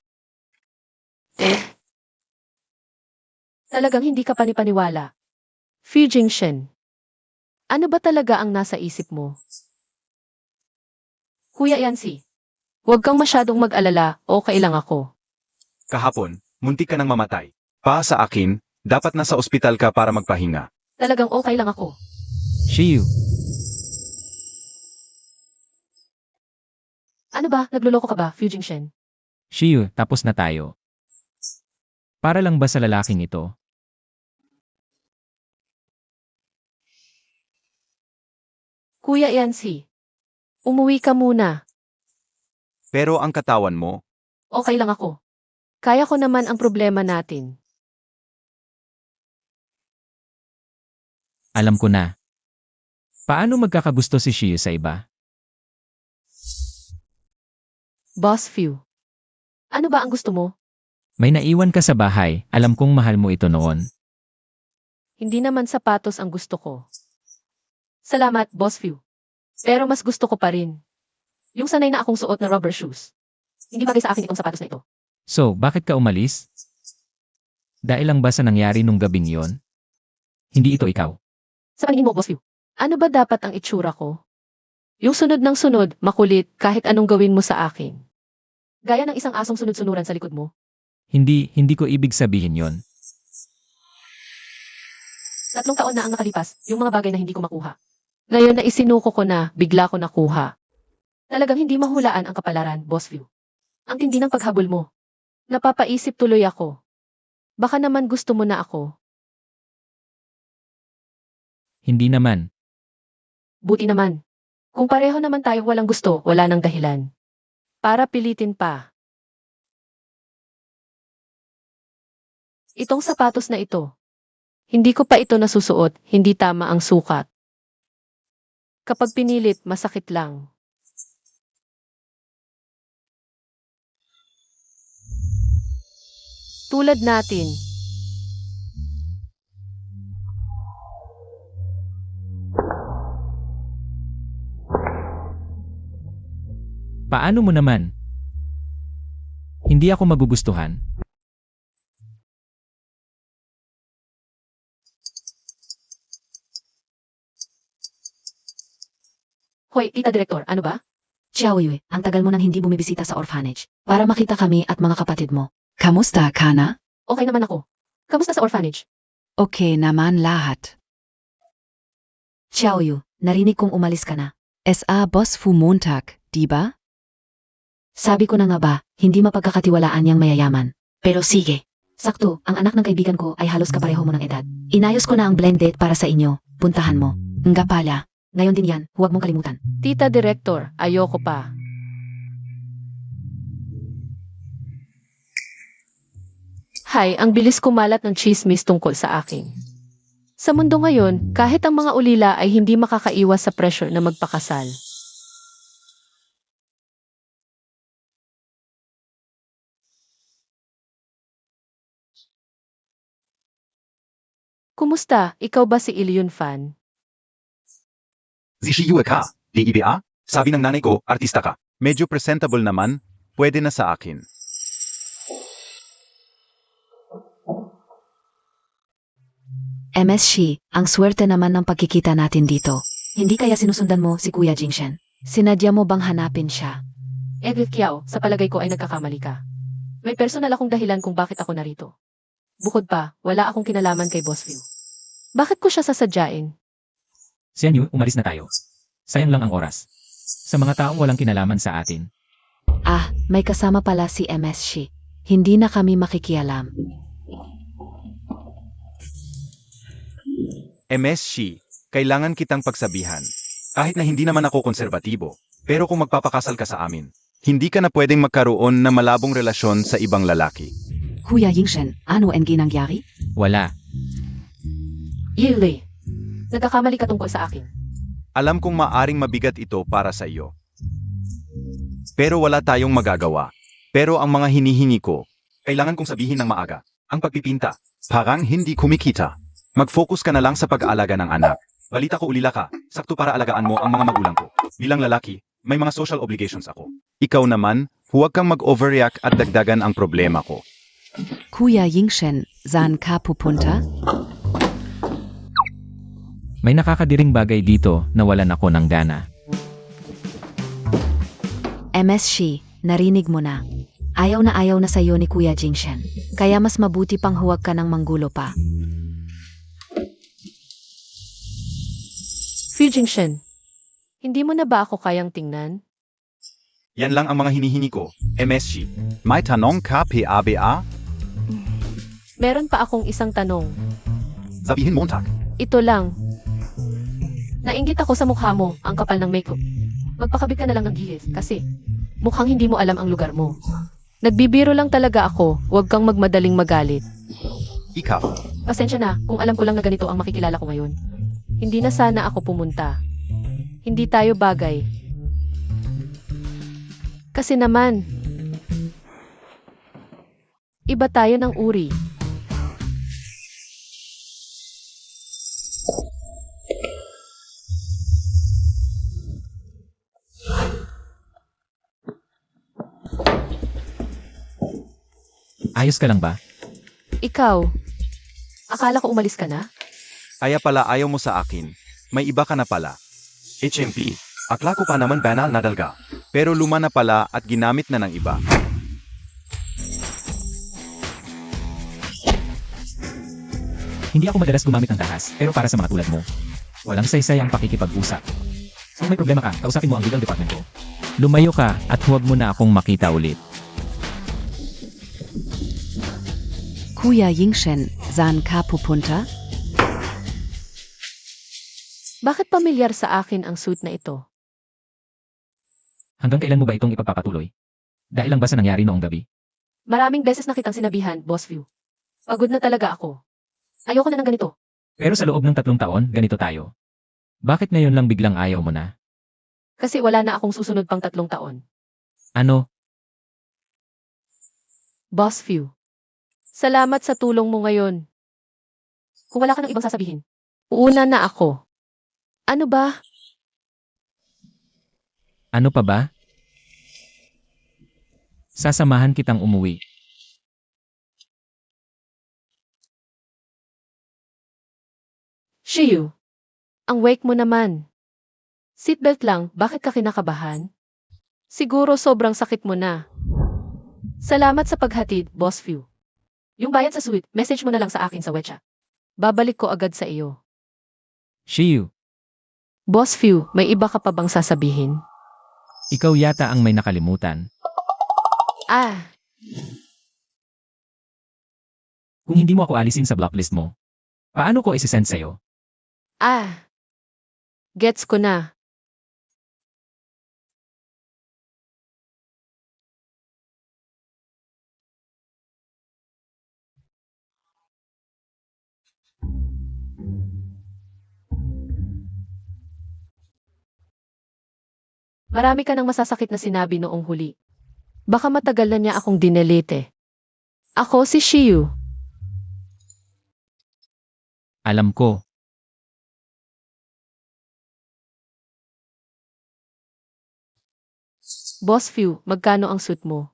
Talagang hindi ka panipaniwala. Fujing Shen. Ano ba talaga ang nasa isip mo? Kuya Yancy, huwag kang masyadong mag-alala, okay lang ako. Kahapon, muntik ka nang mamatay. Pa sa akin, dapat nasa ospital ka para magpahinga. Talagang okay lang ako. Shiyu. Ano ba, nagluloko ka ba, Fujing Shen? Shiyu, tapos na tayo. Para lang ba sa lalaking ito? Kuya Yancy, umuwi ka muna. Pero ang katawan mo, Okay lang ako. Kaya ko naman ang problema natin. Alam ko na. Paano magkakagusto si Shiyu sa iba? Boss Few. Ano ba ang gusto mo? May naiwan ka sa bahay, alam kong mahal mo ito noon. Hindi naman sapatos ang gusto ko. Salamat, Boss Few. Pero mas gusto ko pa rin. Yung sanay na akong suot na rubber shoes. Hindi bagay sa akin itong sapatos na ito. So, bakit ka umalis? Dahil lang ba sa nangyari nung gabing yon? Hindi ito ikaw. Sa paningin mo, Boss Few, ano ba dapat ang itsura ko? Yung sunod ng sunod, makulit, kahit anong gawin mo sa akin. Gaya ng isang asong sunod-sunuran sa likod mo. Hindi ko ibig sabihin yon. 3 taon na ang nakalipas, yung mga bagay na hindi ko makuha. Ngayon na isinuko ko na, bigla ko nakuha. Talagang hindi mahulaan ang kapalaran, Boss Few. Ang tindi ng paghabol mo. Napapaisip tuloy ako. Baka naman gusto mo na ako. Hindi naman. Buti naman. Kung pareho naman tayo walang gusto, wala nang dahilan. Para pilitin pa. Itong sapatos na ito. Hindi ko pa ito nasusuot, hindi tama ang sukat. Kapag pinilit, masakit lang. Tulad natin. Paano mo naman? Hindi ako magugustuhan. Hoy, Tita Direktor, ano ba? Xiao Yue, ang tagal mo nang hindi bumibisita sa orphanage. Para makita kami at mga kapatid mo. Kamusta ka na? Okay naman ako. Kamusta sa orphanage? Okay naman lahat. Xiao Yu, narinig kong umalis ka na. SA Boss Fu Montag, di ba? Sabi ko na nga ba, hindi mapagkakatiwalaan yang mayayaman. Pero sige. Sakto, ang anak ng kaibigan ko ay halos kapareho mo ng edad. Inayos ko na ang blend date para sa inyo. Puntahan mo. Nga pala. Ngayon din yan, huwag mong kalimutan. Tita Direktor, ayoko pa. Hay, ang bilis kumalat ng chismis tungkol sa akin. Sa mundo ngayon, kahit ang mga ulila ay hindi makakaiwas sa pressure na magpakasal. Kumusta? Ikaw ba si Ilyun fan? Si Shiyue ka, DIBA? Sabi ng nanay ko, artista ka. Medyo presentable naman, pwede na sa akin. MSC, ang swerte naman ng pagkikita natin dito. Hindi kaya sinusundan mo si Kuya Jingshen? Sinadya mo bang hanapin siya? Edith Kiao, sa palagay ko ay nagkakamali ka. May personal akong dahilan kung bakit ako narito. Bukod pa, wala akong kinalaman kay Boss Phil. Bakit ko siya sasadyain? Senyu, umalis na tayo. Sayang lang ang oras. Sa mga taong walang kinalaman sa atin. Ah, may kasama pala si MSC. Hindi na kami makikialam. MSC, kailangan kitang pagsabihan. Kahit na hindi naman ako konserbatibo, pero kung magpapakasal ka sa amin, Hindi ka na pwedeng magkaroon ng malabong relasyon sa ibang lalaki. Kuya Yingshen, ano ang ginangyari? Wala. Yili, nagkakamali ka tungkol sa akin. Alam kong maaring mabigat ito para sa iyo. Pero wala tayong magagawa. Pero ang mga hinihingi ko, kailangan kong sabihin ng maaga, ang pagpipinta, parang hindi kumikita. Mag-focus ka na lang sa pag-aalaga ng anak. Balita ko ulila ka, sakto para alagaan mo ang mga magulang ko. Bilang lalaki, may mga social obligations ako. ikaw naman, huwag kang mag-overreact at dagdagan ang problema ko. Kuya Yingshen, saan ka pupunta? May nakakadiring bagay dito na walan ako ng gana. MSC, narinig mo na. Ayaw na sa'yo ni Kuya Jingshen. Kaya mas mabuti pang huwag ka ng manggulo pa. Fujingshen, hindi mo na ba ako kayang tingnan? Yan lang ang mga hinihingi ko, MSG. May tanong ka, PABA? Meron pa akong isang tanong. Sabihin mo, Tak. Ito lang. Nainggit ako sa mukha mo, ang kapal ng makeup. Magpakabit ka na lang ng gihis, kasi mukhang hindi mo alam ang lugar mo. Nagbibiro lang talaga ako, huwag kang magmadaling magalit. Ikaw. Pasensya na, kung alam ko lang na ganito ang makikilala ko ngayon. Hindi na sana ako pumunta. Hindi tayo bagay. Kasi naman, iba tayo ng uri. Ayos ka lang ba? Ikaw, akala ko umalis ka na? Aya pala ayaw mo sa akin. May iba ka na pala. HMP, akla ko pa naman banal na dalga. Pero luma na pala at ginamit na ng iba. Hindi ako madalas gumamit ng dahas, pero para sa mga tulad mo, walang saysay ang pakikipag-usap. Kung may problema ka, kausapin mo ang legal department ko. Lumayo ka at huwag mo na akong makita ulit. Kuya Yingshen, saan ka pupunta? Bakit pamilyar sa akin ang suit na ito? Hanggang kailan mo ba itong ipagpapatuloy? Dahil lang ba sa nangyari noong gabi? Maraming beses na kitang sinabihan, Boss View. Pagod na talaga ako. Ayoko na ng ganito. Pero sa loob ng 3 taon, ganito tayo. Bakit ngayon lang biglang ayaw mo na? Kasi wala na akong susunod pang 3 taon. Ano? Boss View. Salamat sa tulong mo ngayon. Kung wala ka ng ibang sasabihin, uuna na ako. Ano ba? Ano pa ba? Sasamahan kitang umuwi. Shiyu. Ang wake mo naman. Seatbelt lang, bakit ka kinakabahan? Siguro sobrang sakit mo na. Salamat sa paghatid, Boss View. Yung bayad sa suite, message mo na lang sa akin sa WeChat. Babalik ko agad sa iyo. Shiyu, Boss View, may iba ka pa bang sasabihin? ikaw yata ang may nakalimutan. Ah, Kung hindi mo ako alisin sa blocklist mo, paano ko isisend sa'yo? gets ko na. Marami ka ng masasakit na sinabi noong huli. Baka matagal na niya akong dinelete. Ako si Shiyu. Alam ko, Boss View, magkano ang suit mo?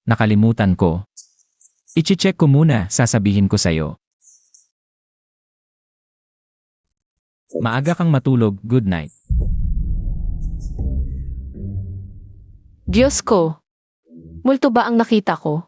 nakalimutan ko. Ichi-check ko muna, sasabihin ko sa'yo. Maaga kang matulog, good night. Diyos ko. Multo ba ang nakita ko?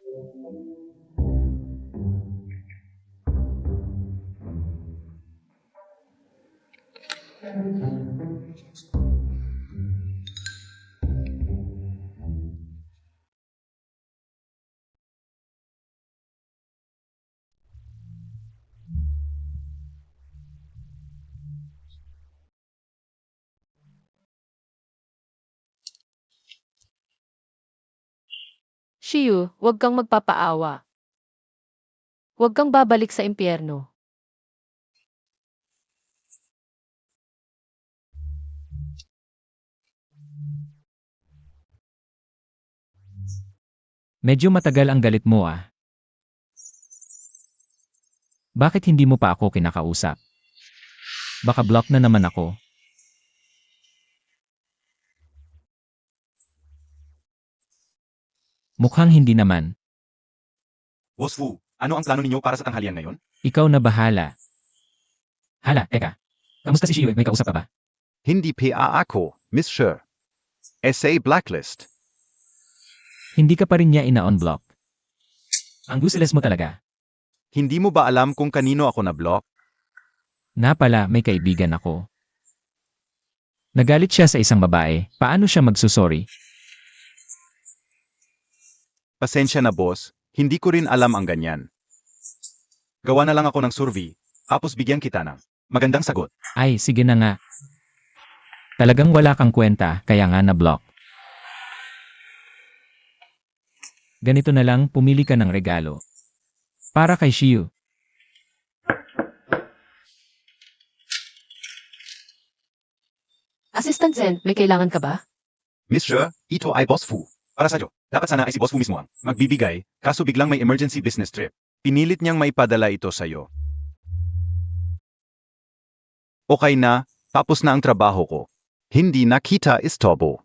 Shiyu, huwag kang magpapaawa. Huwag kang babalik sa impyerno. Medyo matagal ang galit mo ah. Bakit hindi mo pa ako kinakausap? Baka block na naman ako. Mukhang hindi naman. Boss Wu, ano ang plano ninyo para sa tanghalian ngayon? Ikaw na bahala. Hala, teka. Kamusta si Shiyu? May kausap ka ba? Hindi pa ako, Miss Sher. SA Blacklist. Hindi ka pa rin niya ina-unblock. Ang gusiles mo talaga. Hindi mo ba alam kung kanino ako na-block? Na pala, may kaibigan ako. Nagalit siya sa isang babae. Paano siya magsusorry? Pasensya na boss, hindi ko rin alam ang ganyan. Gawa na lang ako ng survey, tapos bigyan kita ng magandang sagot. Ay, sige na nga. Talagang wala kang kwenta, kaya nga na-block. Ganito na lang, pumili ka ng regalo. Para kay Shiyu. Assistant Zen, may kailangan ka ba? Mr. Ito ay Boss Fu. Para sa'yo, dapat sana ay si Boss Fu mismo ang magbibigay, kaso biglang may emergency business trip. Pinilit niyang maipadala ito sa'yo. Okay na, tapos na ang trabaho ko. Hindi na kita istorbo.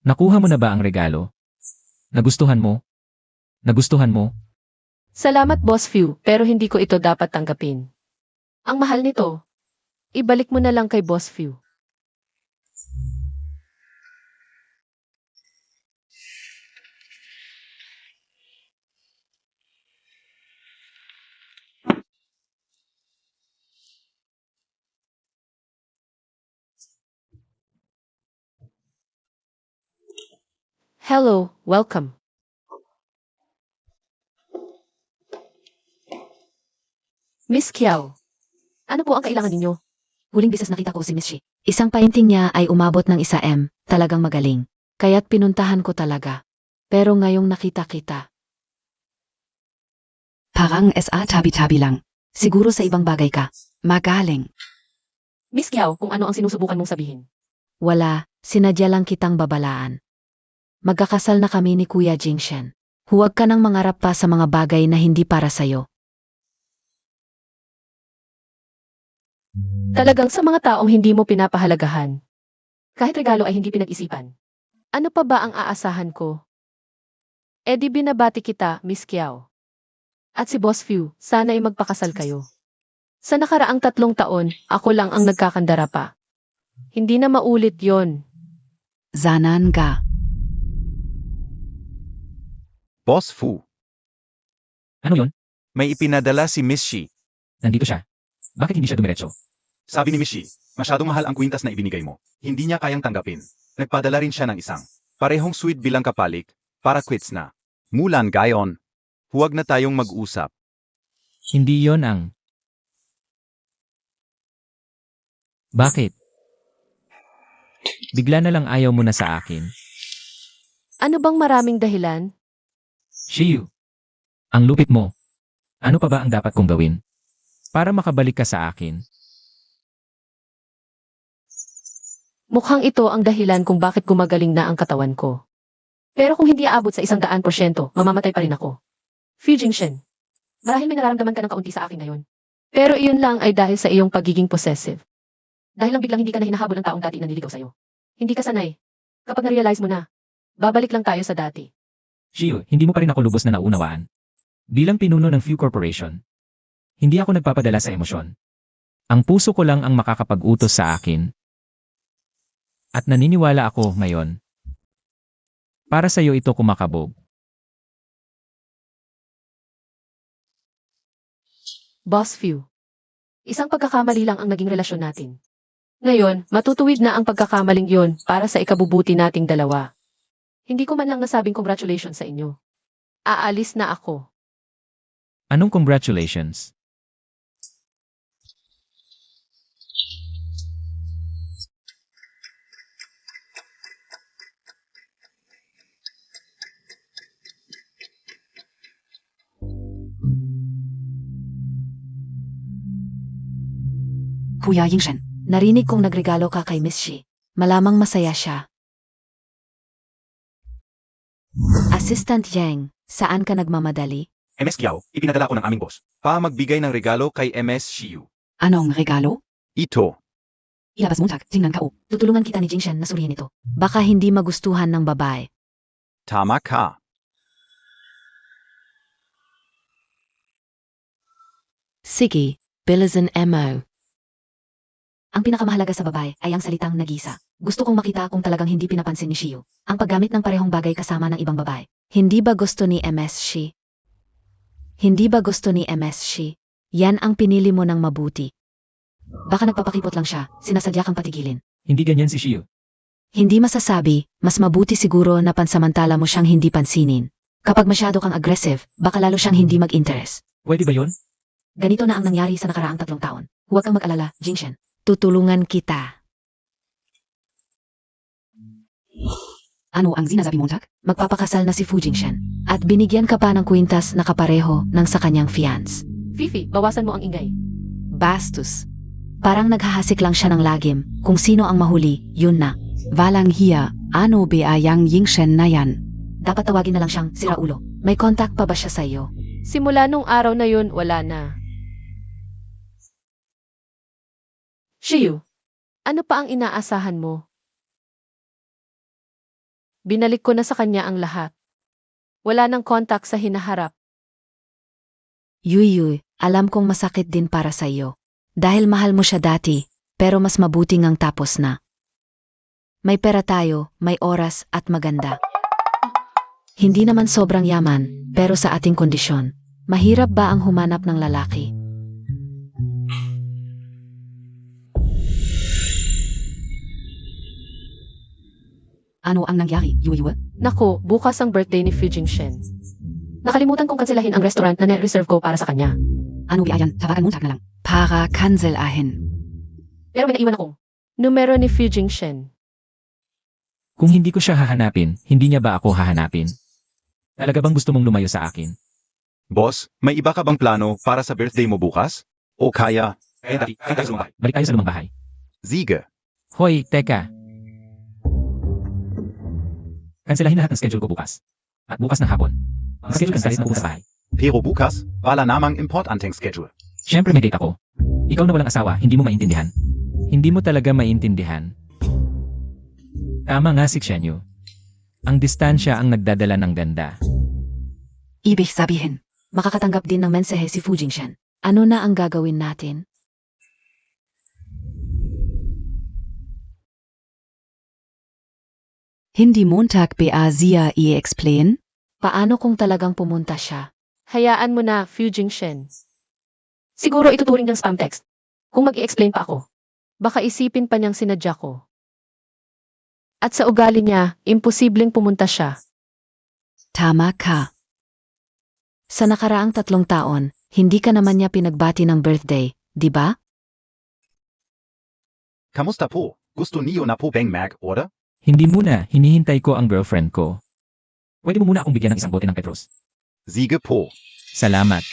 Nakuha mo na ba ang regalo? Nagustuhan mo? Nagustuhan mo? Salamat, Boss Few, pero hindi ko ito dapat tanggapin. Ang mahal nito. Ibalik mo na lang kay Boss Few. Hello, welcome. Miss Kiao, ano po ang kailangan ninyo? Huling bisis nakita ko si Miss Shi. Isang painting niya ay umabot ng 1M, talagang magaling. Kaya't pinuntahan ko talaga. Pero ngayong nakita kita. Parang SA tabi-tabi lang. Siguro sa ibang bagay ka. Magaling. Miss Kiao, kung ano ang sinusubukan mong sabihin. Wala, sinadya lang kitang babalaan. Magkakasal na kami ni Kuya Jingshen. Huwag ka nang mangarap pa sa mga bagay na hindi para sa'yo. Talagang sa mga taong hindi mo pinapahalagahan. Kahit regalo ay hindi pinag-isipan. Ano pa ba ang aasahan ko? E di binabati kita, Miss Kiao. At si Boss Few, sana ay magpakasal kayo. Sa nakaraang 3 taon, ako lang ang nagkakandara pa. Hindi na maulit yon. Zanan ga. Boss Fu, Ano yon? may ipinadala si Miss Shi. Nandito siya. Bakit hindi siya dumiretso? Sabi ni Miss Shi, masyadong mahal ang kwintas na ibinigay mo. Hindi niya kayang tanggapin. Nagpadala rin siya ng isang. Parehong sweet bilang kapalit, para quits na. Mulan gayon. Huwag na tayong mag-usap. Hindi yon ang... Bakit? Bigla na lang ayaw mo na sa akin. Ano bang maraming dahilan? Shiyu. Ang lupit mo. Ano pa ba ang dapat kong gawin? Para makabalik ka sa akin. Mukhang ito ang dahilan kung bakit gumagaling na ang katawan ko. Pero kung hindi aabot sa 100%, mamamatay pa rin ako. Fu Jingshen, marahil may nararamdaman ka ng kaunti sa akin ngayon. Pero iyon lang ay dahil sa iyong pagiging possessive. Dahil lang biglang hindi ka na hinahabol ng taong dati na nililigaw sa'yo. Hindi ka sanay. Kapag na-realize mo na, babalik lang tayo sa dati. Shiyu, hindi mo pa rin ako lubos na naunawaan. Bilang pinuno ng Few Corporation, hindi ako nagpapadala sa emosyon. Ang puso ko lang ang makakapag-utos sa akin. At naniniwala ako ngayon. Para sa iyo ito kumakabog. Boss Few. Isang pagkakamali lang ang naging relasyon natin. Ngayon, matutuwid na ang pagkakamaling yon para sa ikabubuti nating dalawa. Hindi ko man lang nasabing congratulations sa inyo. Aalis na ako. Anong congratulations? Kuya Yingshen, narinig kong nagregalo ka kay Miss Shi. Malamang masaya siya. Assistant Yang, saan ka nagmamadali? MS Kiao, ipinadala ko ng aming boss. Magbigay ng regalo kay MS Shiyu. Anong regalo? Ito. Ilabas mo tag, tingnan ka o. Tutulungan kita ni Jingshen na surihin ito. Baka hindi magustuhan ng babae. Tama ka. Sige, Bilizan MO. Ang pinakamahalaga sa babae ay ang salitang nagisa. Gusto kong makita kung talagang hindi pinapansin ni Shiyu ang paggamit ng parehong bagay kasama ng ibang babae. Hindi ba gusto ni MS Shi? Hindi ba gusto ni MS Shi? Yan ang pinili mo ng mabuti. Baka nagpapakipot lang siya, sinasadya kang patigilin. Hindi ganyan si Shiyu. Hindi masasabi, mas mabuti siguro na pansamantala mo siyang hindi pansinin. Kapag masyado kang aggressive, baka lalo siyang hindi mag-interest. Pwede ba yun? Ganito na ang nangyari sa nakaraang 3 taon. Huwag kang mag-alala, Jingshen. Tutulungan kita. Ano ang sinasabi mo, Jack? Magpapakasal na si Fu Jingshen. At binigyan ka pa ng kwintas na kapareho ng sa kanyang fiance. Fifi, bawasan mo ang ingay. Bastos. Parang naghahasik lang siya ng lagim. Kung sino ang mahuli, yun na. Walang hiya, ano ba yang Yingshen na yan? Dapat tawagin na lang siyang siraulo. May contact pa ba siya sa iyo? Simula nung araw na yun, wala na. Shiyu, ano pa ang inaasahan mo? Binalik ko na sa kanya ang lahat. Wala nang contact sa hinaharap. Yuy, alam kong masakit din para sa iyo. Dahil mahal mo siya dati, pero mas mabuti ngang tapos na. May pera tayo, may oras at maganda. Hindi naman sobrang yaman, pero sa ating kondisyon. Mahirap ba ang humanap ng lalaki? Ano ang nangyari, Yui? Nako, bukas ang birthday ni Fu Jingshen. Nakalimutan kong kanselahin ang restaurant na na-reserve ko para sa kanya. Ano ba yan? Tawagan mo na lang. Para kanselahin. Pero may naiwan akong numero ni Fu Jingshen. Kung hindi ko siya hahanapin, hindi niya ba ako hahanapin? Talaga bang gusto mong lumayo sa akin? Boss, may iba ka bang plano para sa birthday mo bukas? O kaya, Balik tayo sa lumang bahay. Ziege. Hoy, teka. Kanselahin lahat ng schedule ko bukas. At bukas ng hapon. Schedule kang kalis na pupunta sa bahay. Pero bukas, wala namang importanteng schedule. Siyempre may date ako. Ikaw na walang asawa, hindi mo maintindihan. Hindi mo talaga maintindihan. Tama nga si Xianyu. Ang distansya ang nagdadala ng ganda. Ibig sabihin, Makakatanggap din ng mensahe si Fu Jingshen. Ano na ang gagawin natin? hindi Montag ba siya i-explain? Paano kung talagang pumunta siya? Hayaan mo na, Fu Jingshen. Siguro ituturing ng spam text. Kung mag-i-explain pa ako. Baka isipin pa niyang sinadya ko. At sa ugali niya, imposibleng pumunta siya. Tama ka. Sa nakaraang 3 taon, hindi ka naman niya pinagbati ng birthday, di ba? Kamusta po? Gusto niyo na po bang mag-order? Hindi muna, hinihintay ko ang girlfriend ko. Pwede mo muna akong bigyan ng isang bote ng Petros. Ziege po. Salamat.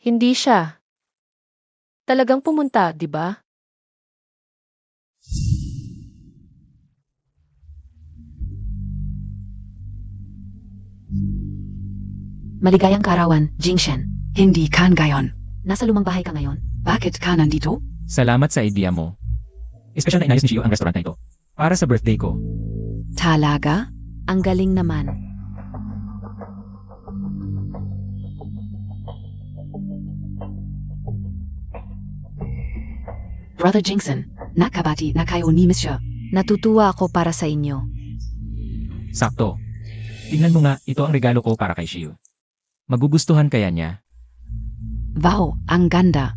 Hindi siya. Talagang pumunta, di ba? Maligayang karawan, Jingshen. Hindi kan gayon. Nasa lumang bahay ka ngayon? Bakit ka nandito? Salamat sa idea mo. Espesyal na inayos ni Shio ang restaurant na ito. Para sa birthday ko. Talaga? Ang galing naman. Brother Jingshen, nakabati na kayo ni Miss Xia. Natutuwa ako para sa inyo. Sakto. Tingnan mo nga, ito ang regalo ko para kay Shio. Magugustuhan kaya niya? Wow, ang ganda.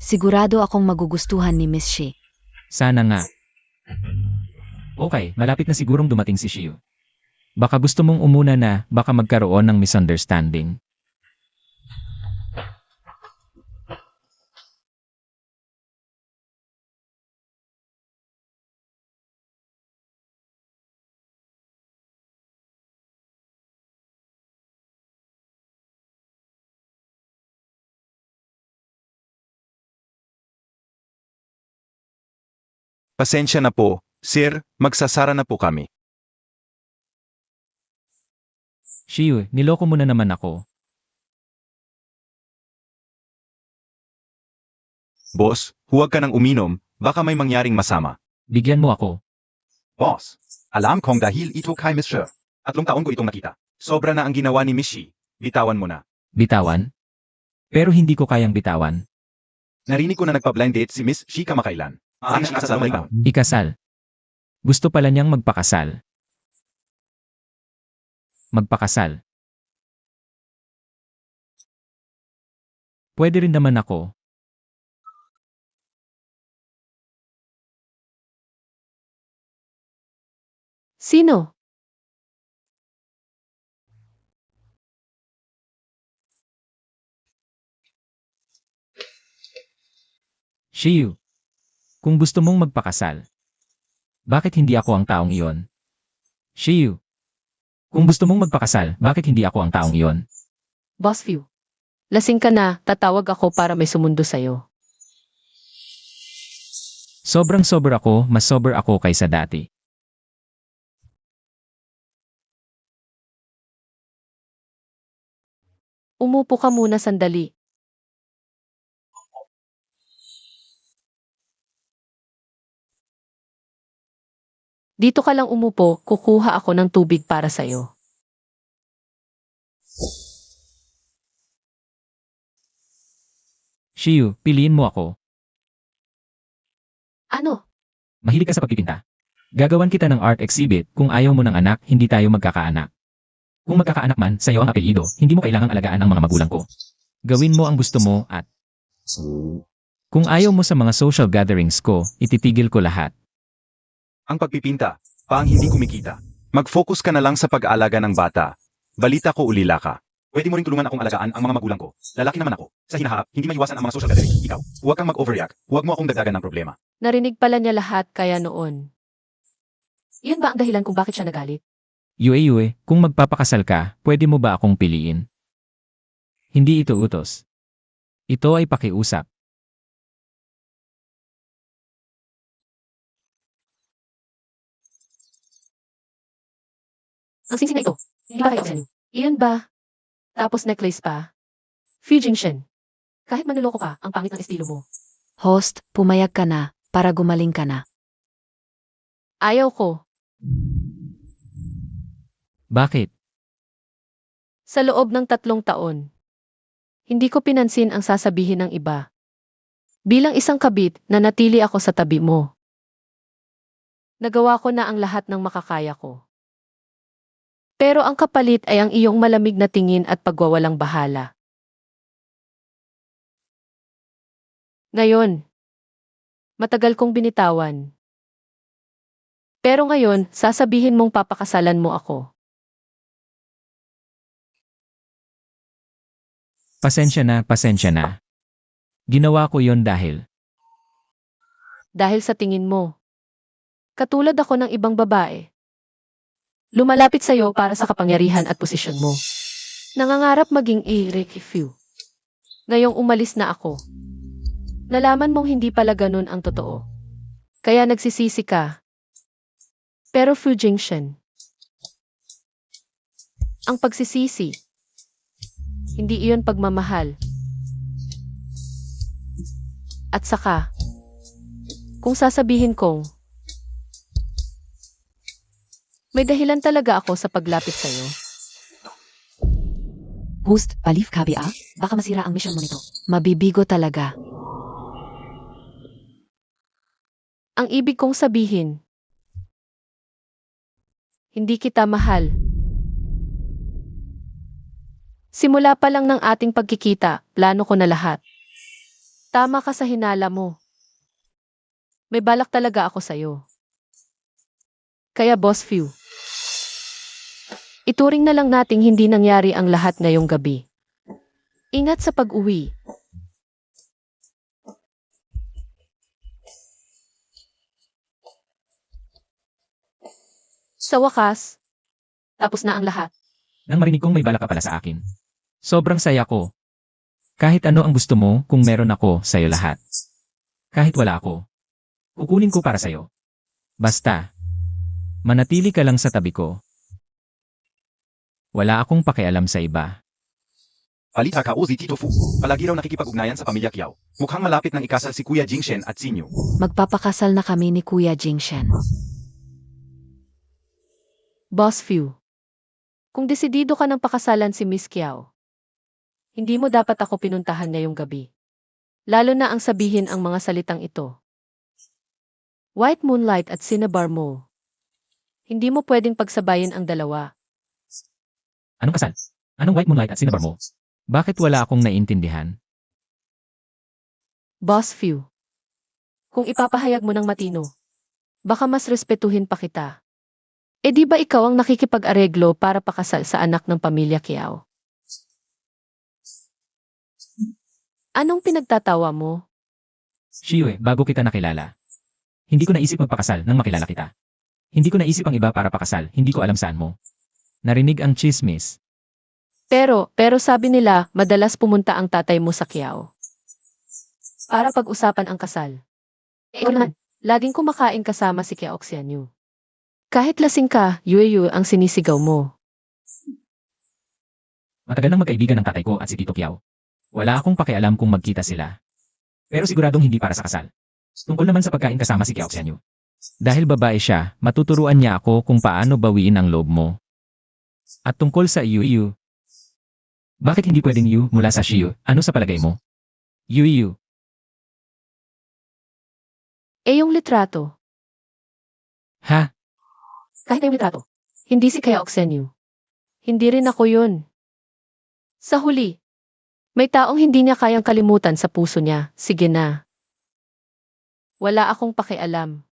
Sigurado akong magugustuhan ni Miss Shi. Sana nga. Okay, malapit na sigurong dumating si Shio. Baka gusto mong umuna na, baka magkaroon ng misunderstanding. Pasensya na po, sir, magsasara na po kami. Shio, niloko mo na naman ako. Boss, huwag ka nang uminom, baka may mangyaring masama. Bigyan mo ako. Boss, alam kong dahil ito kay Miss Sher. 3 taon ko itong nakita. Sobra na ang ginawa ni Miss Shi. Bitawan mo na. Bitawan? Pero hindi ko kayang bitawan. Narinig ko na nagpa-blind date si Miss Shi kamakailan. Maaari siya kasal mo. Ikasal. Gusto pala niyang magpakasal. Magpakasal. Pwede rin naman ako. Sino? Shiyu. Kung gusto mong magpakasal, bakit hindi ako ang taong iyon? Shiyu. Kung gusto mong magpakasal, bakit hindi ako ang taong iyon? Boss Few. Lasing ka na, tatawag ako para may sumundo sa'yo. Sobrang sober ako, mas sober ako kaysa dati. Umupo ka muna sandali. Dito ka lang umupo, kukuha ako ng tubig para sa'yo. Shiyu, piliin mo ako. Ano? Mahilig ka sa pagpipinta. Gagawan kita ng art exhibit. Kung ayaw mo ng anak, hindi tayo magkakaanak. Kung magkakaanak man, sa'yo ang apelyido, hindi mo kailangang alagaan ang mga magulang ko. Gawin mo ang gusto mo at kung ayaw mo sa mga social gatherings ko, ititigil ko lahat. Ang pagpipinta, pa ang hindi kumikita. Mag-focus ka na lang sa pag-aalaga ng bata. Balita ko ulila ka. Pwede mo rin tulungan akong alagaan ang mga magulang ko. Lalaki naman ako. Sa hinaharap, hindi maiwasan ang mga social gathering. Ikaw, huwag kang mag-overreact. Huwag mo akong dagdagan ng problema. Narinig pala niya lahat kaya noon. Iyan ba ang dahilan kung bakit siya nagalit? Yue, kung magpapakasal ka, pwede mo ba akong piliin? Hindi ito utos. Ito ay pakiusap. Ang singsing na ito. Hindi ba kayo sa'yo? Iyan ba? Tapos necklace pa. Fujing Shen. Kahit manloloko ka, ang pangit ng estilo mo. Host, pumayag ka na, para gumaling ka na. Ayaw ko. Bakit? Sa loob ng 3 taon. Hindi ko pinansin ang sasabihin ng iba. Bilang isang kabit, nanatili ako sa tabi mo. Nagawa ko na ang lahat ng makakaya ko. Pero ang kapalit ay ang iyong malamig na tingin at pagwawalang bahala. Ngayon, matagal kong binitawan. Pero ngayon, sasabihin mong papakasalan mo ako. Pasensya na, pasensya na. Ginawa ko yon dahil Dahil sa tingin mo. Katulad ako ng ibang babae. Lumalapit sa'yo para sa kapangyarihan at posisyon mo. Nangangarap maging Few. Ngayong umalis na ako. Nalaman mong hindi pala ganun ang totoo. Kaya nagsisisi ka. Pero Fu Jingshen. Ang pagsisisi. Hindi iyon pagmamahal. At saka, kung sasabihin kong, may dahilan talaga ako sa paglapit sa'yo. Host, Palif KBA? Baka masira ang mission mo nito. Mabibigo talaga. Ang ibig kong sabihin, hindi kita mahal. Simula pa lang ng ating pagkikita, plano ko na lahat. Tama ka sa hinala mo. May balak talaga ako sa'yo. Kaya Boss Few, ituring na lang nating hindi nangyari ang lahat ngayong gabi. Ingat sa pag-uwi. Sa wakas, tapos na ang lahat. nang marinig kong may balak ka pala sa akin. Sobrang saya ko. Kahit ano ang gusto mo, kung meron ako, sa'yo lahat. Kahit wala ako, kukunin ko para sa'yo. Basta, manatili ka lang sa tabi ko. Wala akong pakialam sa iba. Palita ka o si Tito Fu. Palagi raw nakikipag-ugnayan sa pamilya Kiao. Mukhang malapit nang ikasal si Kuya Jingshen at Sinyo. Magpapakasal na kami ni Kuya Jingshen. Boss Fu. Kung desidido ka ng pakasalan si Miss Kiao, hindi mo dapat ako pinuntahan ngayong gabi. Lalo na ang sabihin ang mga salitang ito. White Moonlight at Cinnabar mo. Hindi mo pwedeng pagsabayin ang dalawa. Anong kasal? Anong White Moonlight at Cinnabar mo? Bakit wala akong naiintindihan? Boss Fu. Kung ipapahayag mo ng matino, baka mas respetuhin pa kita. E di ba ikaw ang nakikipag-areglo para pakasal sa anak ng pamilya Kiao? Anong pinagtatawa mo? Shiyue, bago kita nakilala. Hindi ko naisip magpakasal nang makilala kita. Hindi ko naisip ang iba para pakasal, hindi ko alam saan mo. Narinig ang chismis. Pero sabi nila, madalas pumunta ang tatay mo sa Kiao. Para pag-usapan ang kasal. Ikaw naman, laging kumakain kasama si Kiao Xianyu. Kahit lasing ka, Yue ang sinisigaw mo. Matagal nang magkaibigan ng tatay ko at si Tito Kiao. Wala akong pakialam kung magkita sila. Pero siguradong hindi para sa kasal. Tungkol naman sa pagkain kasama si Kiao Xianyu. Dahil babae siya, matuturuan niya ako kung paano bawiin ang loob mo. At tungkol sa Yu, bakit hindi pwedeng Yu mula sa Shiyu? Ano sa palagay mo? Yu. Eh yung litrato. Ha? Kahit yung litrato. Hindi si Kiao Xianyu. Hindi rin ako yun. Sa huli, may taong hindi niya kayang kalimutan sa puso niya. Sige na. Wala akong pakialam.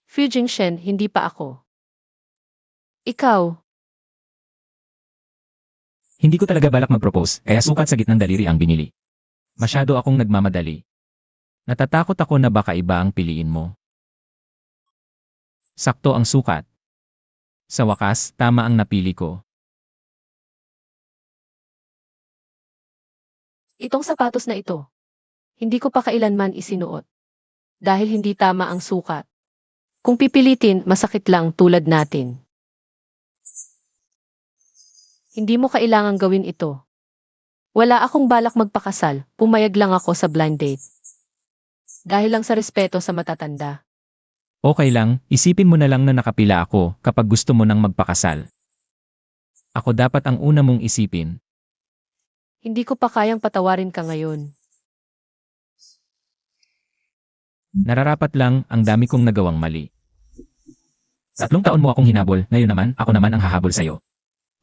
Fu Jingshen, hindi pa ako. Ikaw, Hindi ko talaga balak mag-propose, kaya sukat sa gitnang daliri ang binili. Masyado akong nagmamadali. Natatakot ako na baka iba ang piliin mo. Sakto ang sukat. Sa wakas, tama ang napili ko. itong sapatos na ito, hindi ko pa kailanman isinuot. Dahil hindi tama ang sukat. Kung pipilitin, masakit lang tulad natin. Hindi mo kailangang gawin ito. Wala akong balak magpakasal, pumayag lang ako sa blind date. Dahil lang sa respeto sa matatanda. Okay lang, isipin mo na lang na nakapila ako kapag gusto mo nang magpakasal. Ako dapat ang una mong isipin. Hindi ko pa kayang patawarin ka ngayon. Nararapat lang ang dami kong nagawang mali. 3 taon mo akong hinabol, ngayon naman ako naman ang hahabol sa'yo.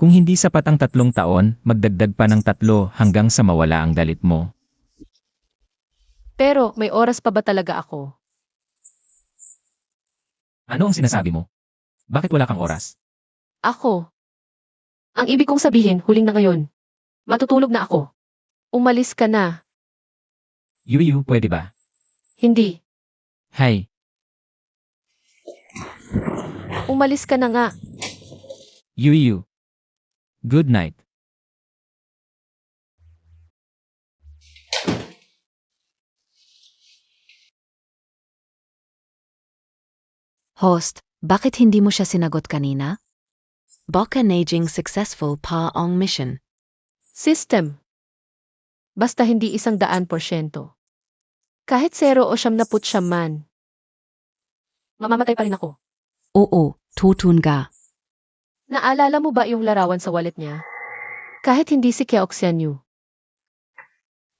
Kung hindi sapat ang 3 taon, magdagdag pa ng 3 hanggang sa mawala ang dalit mo. Pero may oras pa ba talaga ako? Ano ang sinasabi mo? Bakit wala kang oras? Ako. Ang ibig kong sabihin, huling na ngayon. Matutulog na ako. Umalis ka na. Yu, pwede ba? Hindi. Hay, Umalis ka na nga. Yu. Good night. Host, bakit hindi mo siya sinagot kanina? Baka naging successful pa ang mission. System. Basta hindi 100%. Kahit 0 o 99 man. Mamamatay pa rin ako. Oo, tutun ga. Naalala mo ba yung larawan sa wallet niya? Kahit hindi si Kiao Xianyu.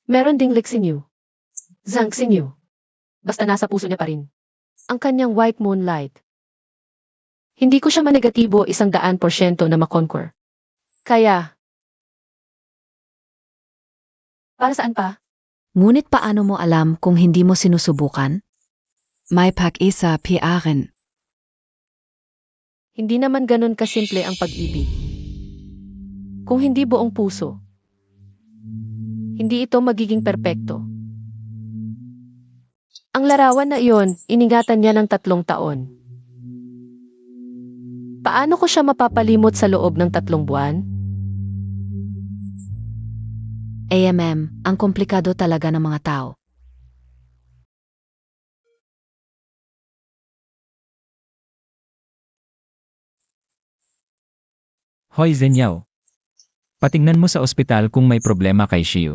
Meron ding Lixinyu. Zhang Xinyu. Basta nasa puso niya pa rin. Ang kanyang White Moonlight. Hindi ko siya manegatibo 100% na makonquer. Kaya, para saan pa? Ngunit paano mo alam kung hindi mo sinusubukan? May pag-isa piarin. Hindi naman ganun kasimple ang pag-ibig. Kung hindi buong puso, hindi ito magiging perpekto. Ang larawan na iyon, iningatan niya ng 3 taon. Paano ko siya mapapalimot sa loob ng 3 buwan? Ang komplikado talaga ng mga tao. Hoy Zenyaw. Patingnan mo sa ospital kung may problema kay Shiyu.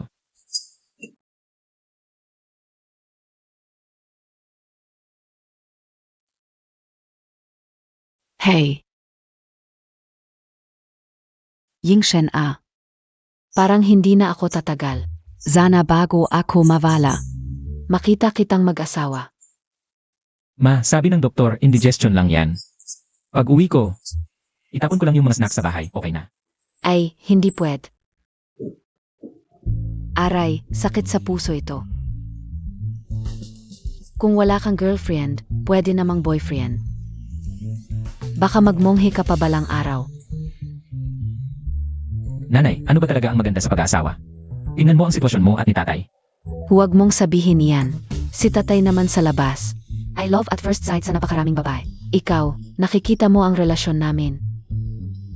Hey. Yingshen A. Parang hindi na ako tatagal. Sana bago ako mawala. Makita kitang mag-asawa. Ma, sabi ng doktor, indigestion lang yan. Pag uwi ko, itapon ko lang yung mga snacks sa bahay, okay na. Ay, hindi pwede. Aray, sakit sa puso ito. Kung wala kang girlfriend, pwede namang boyfriend. Baka magmonghe ka pa balang araw. Nanay, ano ba talaga ang maganda sa pag-aasawa? Tingnan mo ang sitwasyon mo at ni tatay. Huwag mong sabihin yan. Si tatay naman sa labas. I love at first sight sa napakaraming babae. Ikaw, nakikita mo ang relasyon namin.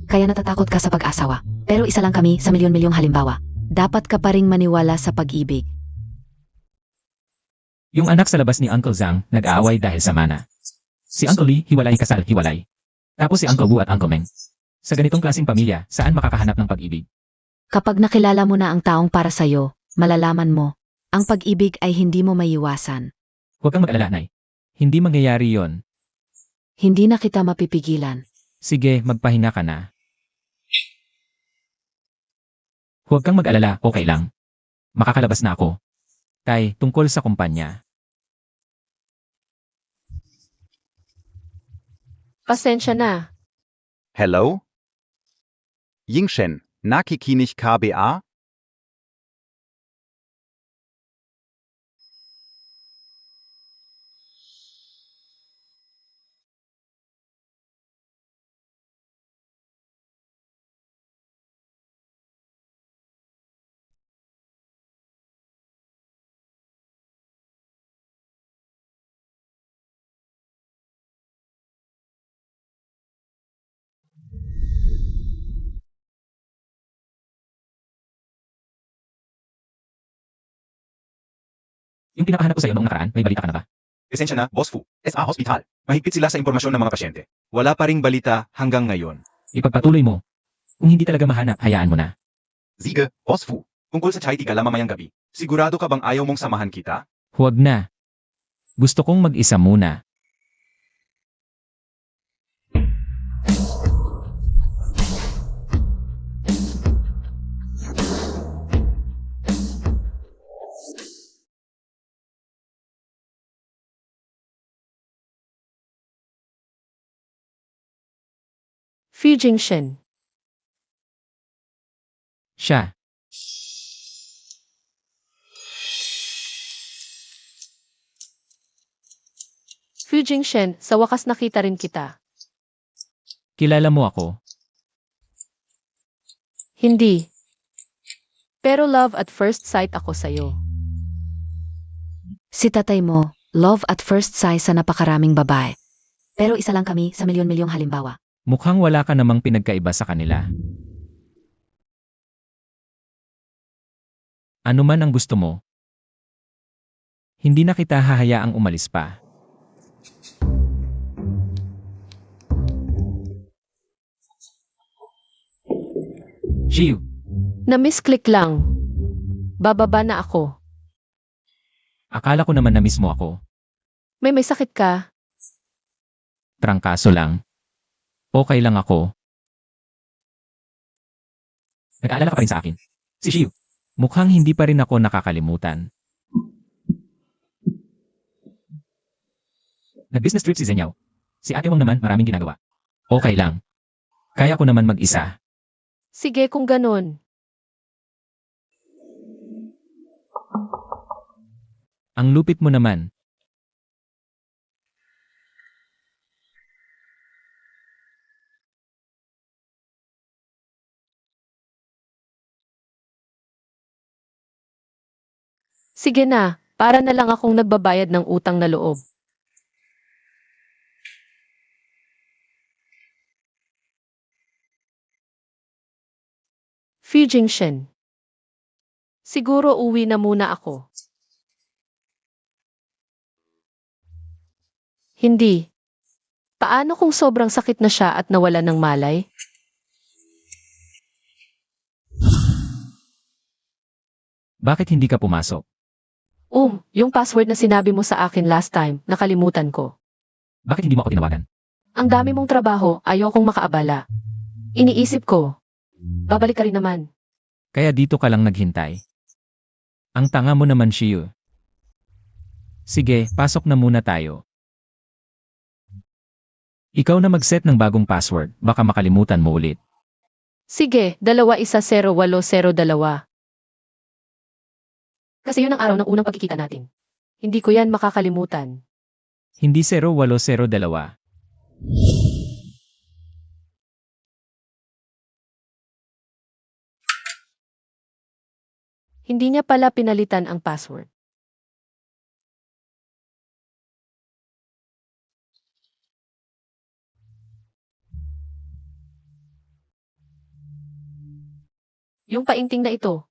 Kaya natatakot ka sa pag-asawa. Pero isa lang kami sa milyon-milyong halimbawa. Dapat ka pa ring maniwala sa pag-ibig. Yung anak sa labas ni Uncle Zhang, nag-aaway dahil sa mana. Si Uncle Lee, hiwalay kasal, hiwalay. Tapos si Uncle Wu at Uncle Meng. Sa ganitong klaseng pamilya, saan makakahanap ng pag-ibig? Kapag nakilala mo na ang taong para sa'yo, malalaman mo, ang pag-ibig ay hindi mo maiwasan. Huwag kang mag-alala, Nay. Hindi mangyayari yon. Hindi na kita mapipigilan. Sige, magpahinga ka na. Huwag kang mag-alala, okay lang. Makakalabas na ako. Tay, tungkol sa kumpanya. Pasensya na. Hello? Yingshen, nakikinig ka ba? Yung pinakahanap ko sa'yo noong nakaraan, may balita ka na ba? Pasensya na, Boss Fu. SA Hospital. Mahigpit sila sa impormasyon ng mga pasyente. Wala pa ring balita hanggang ngayon. Ipagpatuloy mo. Kung hindi talaga mahanap, hayaan mo na. Sige, Boss Fu. Tungkol sa chai tigala mamayang gabi. Sigurado ka bang ayaw mong samahan kita? Huwag na. Gusto kong mag-isa muna. Fu Jingshen. Siya. Fu Jingshen, sa wakas nakita rin kita. Kilala mo ako. Hindi. Pero love at first sight ako sa'yo. Si tatay mo, love at first sight sa napakaraming babae. Pero isa lang kami sa milyon-milyong halimbawa. Mukhang wala ka namang pinagkaiba sa kanila. Ano man ang gusto mo, hindi na kita hahayaang umalis pa. Shiyu, Na-misclick lang. Bababa na ako. akala ko naman na mismo ako. May sakit ka? Trangkaso lang. Okay lang ako. Nag-aalala ka pa rin sa akin. Si Shiyu, mukhang hindi pa rin ako nakakalimutan. Nag-business trip si Zenyaw. Si Ate Wang naman maraming ginagawa. Okay lang. Kaya ko naman mag-isa. Sige kung ganun. Ang lupit mo naman. Sige na, para na lang akong nagbabayad ng utang na loob. Fu Jingshen. Siguro uwi na muna ako. Hindi. Paano kung sobrang sakit na siya at nawala ng malay? Bakit hindi ka pumasok? Yung password na sinabi mo sa akin last time, nakalimutan ko. Bakit hindi mo ako tinawagan? Ang dami mong trabaho, ayokong makaabala. Iniisip ko, babalik ka rin naman. Kaya dito ka lang naghintay. Ang tanga mo naman, Shiyu. Sige, pasok na muna tayo. Ikaw na mag-set ng bagong password, baka makalimutan mo ulit. Sige, 211802. Kasi yun ang araw ng unang pagkikita natin. Hindi ko yan makakalimutan. Hindi 0802. Hindi niya pala pinalitan ang password. Yung painting na ito,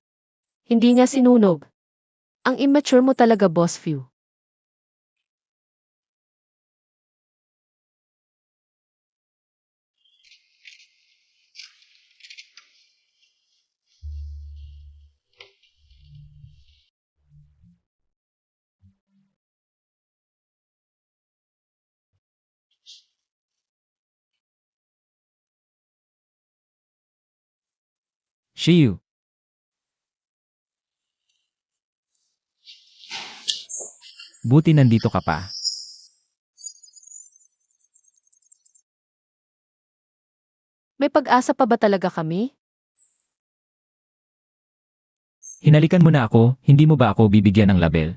hindi niya sinunog. Ang immature mo talaga, Boss Few. Shiyu. Buti nandito ka pa. May pag-asa pa ba talaga kami? Hinalikan mo na ako, hindi mo ba ako bibigyan ng label?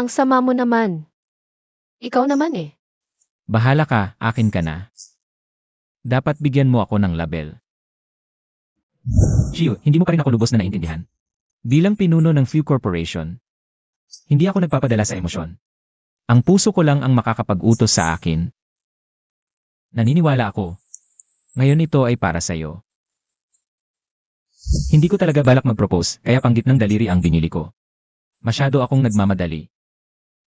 Ang sama mo naman. Ikaw naman eh. Bahala ka, akin ka na. Dapat bigyan mo ako ng label. Shiyu, hindi mo pa rin ako lubos na naintindihan. Bilang pinuno ng Few Corporation, hindi ako nagpapadala sa emosyon. Ang puso ko lang ang makakapag-utos sa akin. Naniniwala ako. Ngayon ito ay para sa'yo. Hindi ko talaga balak mag-propose, kaya panggit ng daliri ang binili ko. Masyado akong nagmamadali.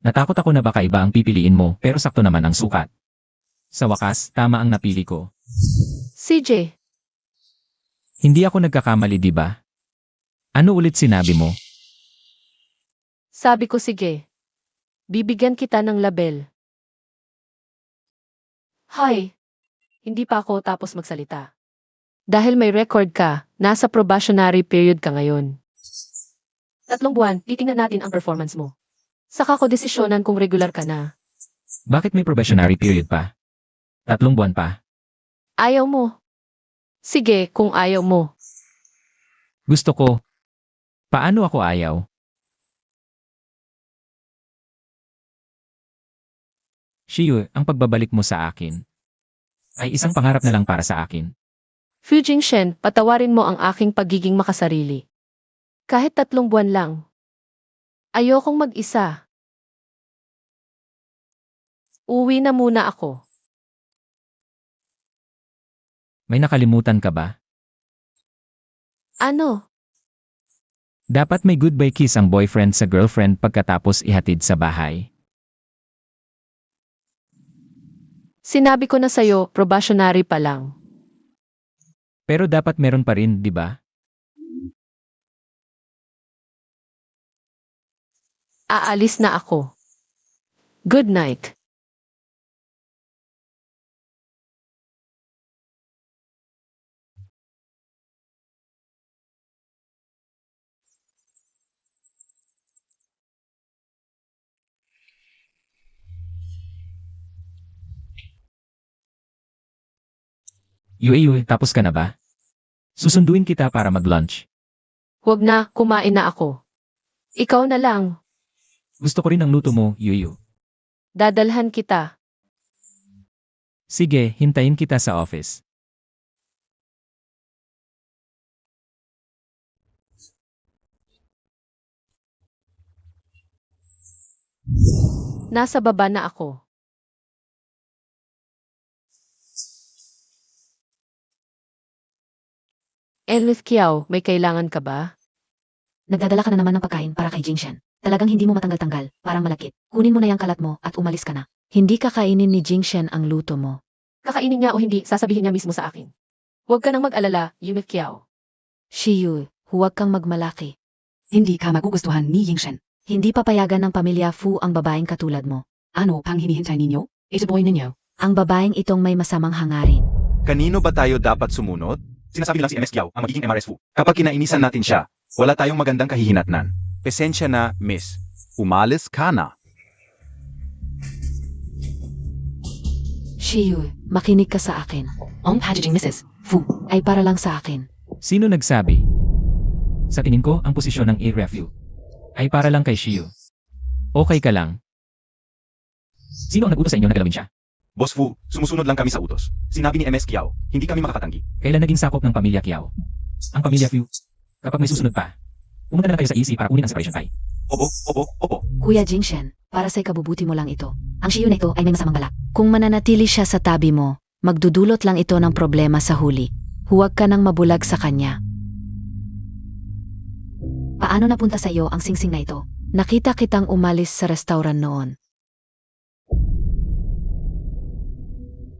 Natakot ako na baka iba ang pipiliin mo, pero sakto naman ang sukat. Sa wakas, tama ang napili ko. CJ, Hindi ako nagkakamali, di ba? Ano ulit sinabi mo? sabi ko sige. Bibigyan kita ng label. Hoy, hindi pa ako tapos magsalita. Dahil may record ka, nasa probationary period ka ngayon. 3 buwan, titingnan natin ang performance mo. Saka ko desisyonan kung regular ka na. Bakit may probationary period pa? 3 buwan pa. Ayaw mo. Sige, kung ayaw mo. Gusto ko. Paano ako ayaw? Shiyu, ang pagbabalik mo sa akin ay isang pangarap na lang para sa akin. Fu Jingshen, patawarin mo ang aking pagiging makasarili. Kahit 3 buwan lang. Ayokong mag-isa. Uwi na muna ako. May nakalimutan ka ba? Ano? Dapat may goodbye kiss ang boyfriend sa girlfriend pagkatapos ihatid sa bahay. Sinabi ko na sa'yo, probationary pa lang. Pero dapat meron pa rin, di ba? Aalis na ako. Good night. Yue, tapos ka na ba? Susunduin kita para mag-lunch. Huwag na, kumain na ako. Ikaw na lang. Gusto ko rin ang luto mo, Yuyu. Dadalhan kita. Sige, hintayin kita sa office. Nasa baba na ako. Elif Kiao, may kailangan ka ba? Nagdadala ka na naman ng pagkain para kay Jingshen. Talagang hindi mo matanggal-tanggal, parang malakit. Kunin mo na yung kalat mo at umalis ka na. Hindi kakainin ni Jingshen ang luto mo. Kakainin niya o hindi, sasabihin niya mismo sa akin. Huwag ka nang mag-alala, Yumif Kiao. Shiyu, huwag kang magmalaki. Hindi ka magugustuhan ni Yingshen. Hindi papayagan ng pamilya Fu ang babaeng katulad mo. Ano pang hinihintay ninyo? Ituloy ninyo. Ang babaeng itong may masamang hangarin. Kanino ba tayo dapat sumunod? Sinasabi lang si MS Kiao ang magiging MRS Fu. Kapag kinainisan natin siya, wala tayong magandang kahihinatnan. Pasensya na, miss. Umalis ka na. Shiyu, makinig ka sa akin. Ang packaging Mrs. Fu. Ay para lang sa akin. Sino nagsabi? Sa tingin ko, ang posisyon ng A-Review ay para lang kay Shiyu. Okay ka lang. Sino ang nag-utos sa inyo na galawin siya? Boss Fu, sumusunod lang kami sa utos. Sinabi ni MS Kiao, hindi kami makakatanggi. Kailan naging sakop ng pamilya Kiao? Ang pamilya Fu. Kapag may susunod pa, pumunta na kayo sa EC para kunin ang separation pie. Opo. Kuya Jingshen, para sa ikabubuti mo lang ito. Ang Shiyu na ito ay may masamang balak. Kung mananatili siya sa tabi mo, magdudulot lang ito ng problema sa huli. Huwag ka nang mabulag sa kanya. Paano napunta sa iyo ang singsing na ito? Nakita kitang umalis sa restaurant noon.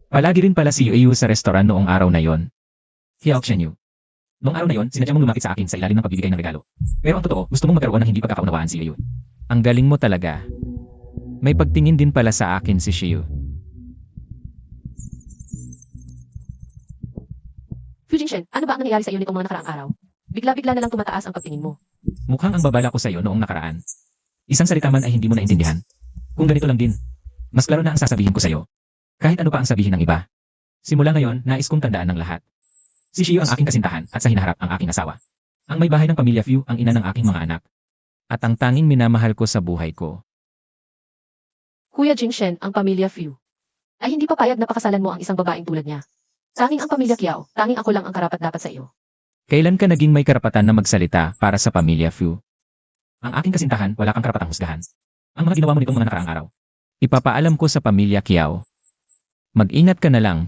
Palagi rin pala si Yu sa restaurant noong araw na yon. Hiao Xianyu. Noong araw na yon, sinadya mong lumapit sa akin sa ilalim ng pagbibigay ng regalo. Pero ang totoo, gusto mong magkaroon ng hindi pagkakaunawaan si Yu. Ang galing mo talaga. May pagtingin din pala sa akin si Shiyu. Fu Jingshen, ano ba ang nangyayari sa iyo nitong mga nakaraang araw? Bigla-bigla na lang tumataas ang pagtingin mo. Mukhang ang babala ko sa iyo noong nakaraan. Isang salita man ay hindi mo naintindihan. Kung ganito lang din, mas klaro na ang sasabihin ko sa iyo. Kahit ano pa ang sabihin ng iba. Simula ngayon, nais kong tandaan ng lahat. Si Shiyu ang aking kasintahan at sa hinaharap ang aking asawa. Ang may bahay ng pamilya Fu ang ina ng aking mga anak. At ang tanging minamahal ko sa buhay ko. Kuya Jingshen, ang pamilya Fu ay hindi papayag na pakasalan mo ang isang babaeng tulad niya. Tanging ang pamilya Kiao, tanging ako lang ang karapat-dapat sa iyo. Kailan ka naging may karapatan na magsalita para sa pamilya Fu? Ang aking kasintahan, wala kang karapatang husgahan. Ang mga ginawa mo nitong mga nakaraang araw. Ipapaalam ko sa pamilya Kiao. Mag-ingat ka na lang.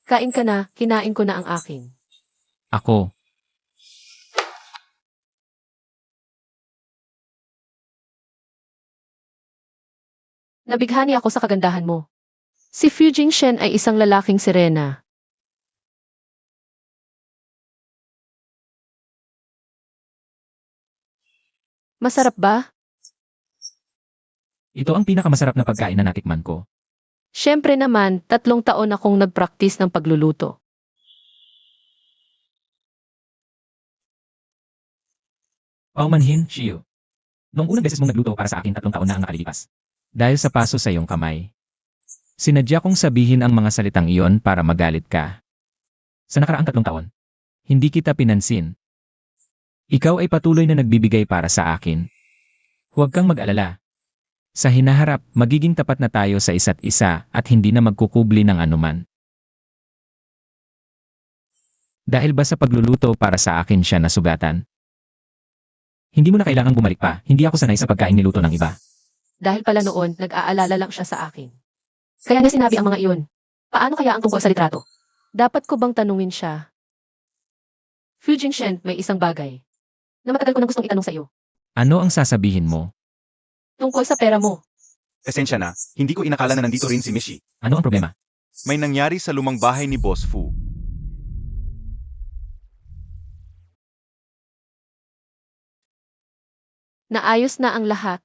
Kain ka na, kinain ko na ang akin. Ako. Nabighani ako sa kagandahan mo. Si Fu Jingshen ay isang lalaking sirena. Masarap ba? Ito ang pinakamasarap na pagkain na natikman ko. Siyempre naman, 3 taon akong nagpraktis ng pagluluto. Paumanhin, Shiyu. Noong unang beses mong nagluto para sa akin 3 taon na ang nakalilipas. Dahil sa paso sa iyong kamay. Sinadya kong sabihin ang mga salitang iyon para magalit ka. Sa nakaraang 3 taon, hindi kita pinansin. Ikaw ay patuloy na nagbibigay para sa akin. Huwag kang mag-alala. Sa hinaharap, magiging tapat na tayo sa isa't isa at hindi na magkukubli ng anuman. Dahil ba sa pagluluto para sa akin siya nasugatan? Hindi mo na kailangang bumalik pa, hindi ako sanay sa pagkain niluto ng iba. Dahil pala noon, nag-aalala lang siya sa akin. Kaya niya sinabi ang mga iyon. Paano kaya ang tungkol sa litrato? Dapat ko bang tanungin siya? Fu Jingshen, may isang bagay na matagal ko nang gustong itanong sa iyo. Ano ang sasabihin mo? Tungkol sa pera mo. Esensya na, hindi ko inakala na nandito rin si Mishi. Ano ang problema? May nangyari sa lumang bahay ni Boss Fu. Naayos na ang lahat.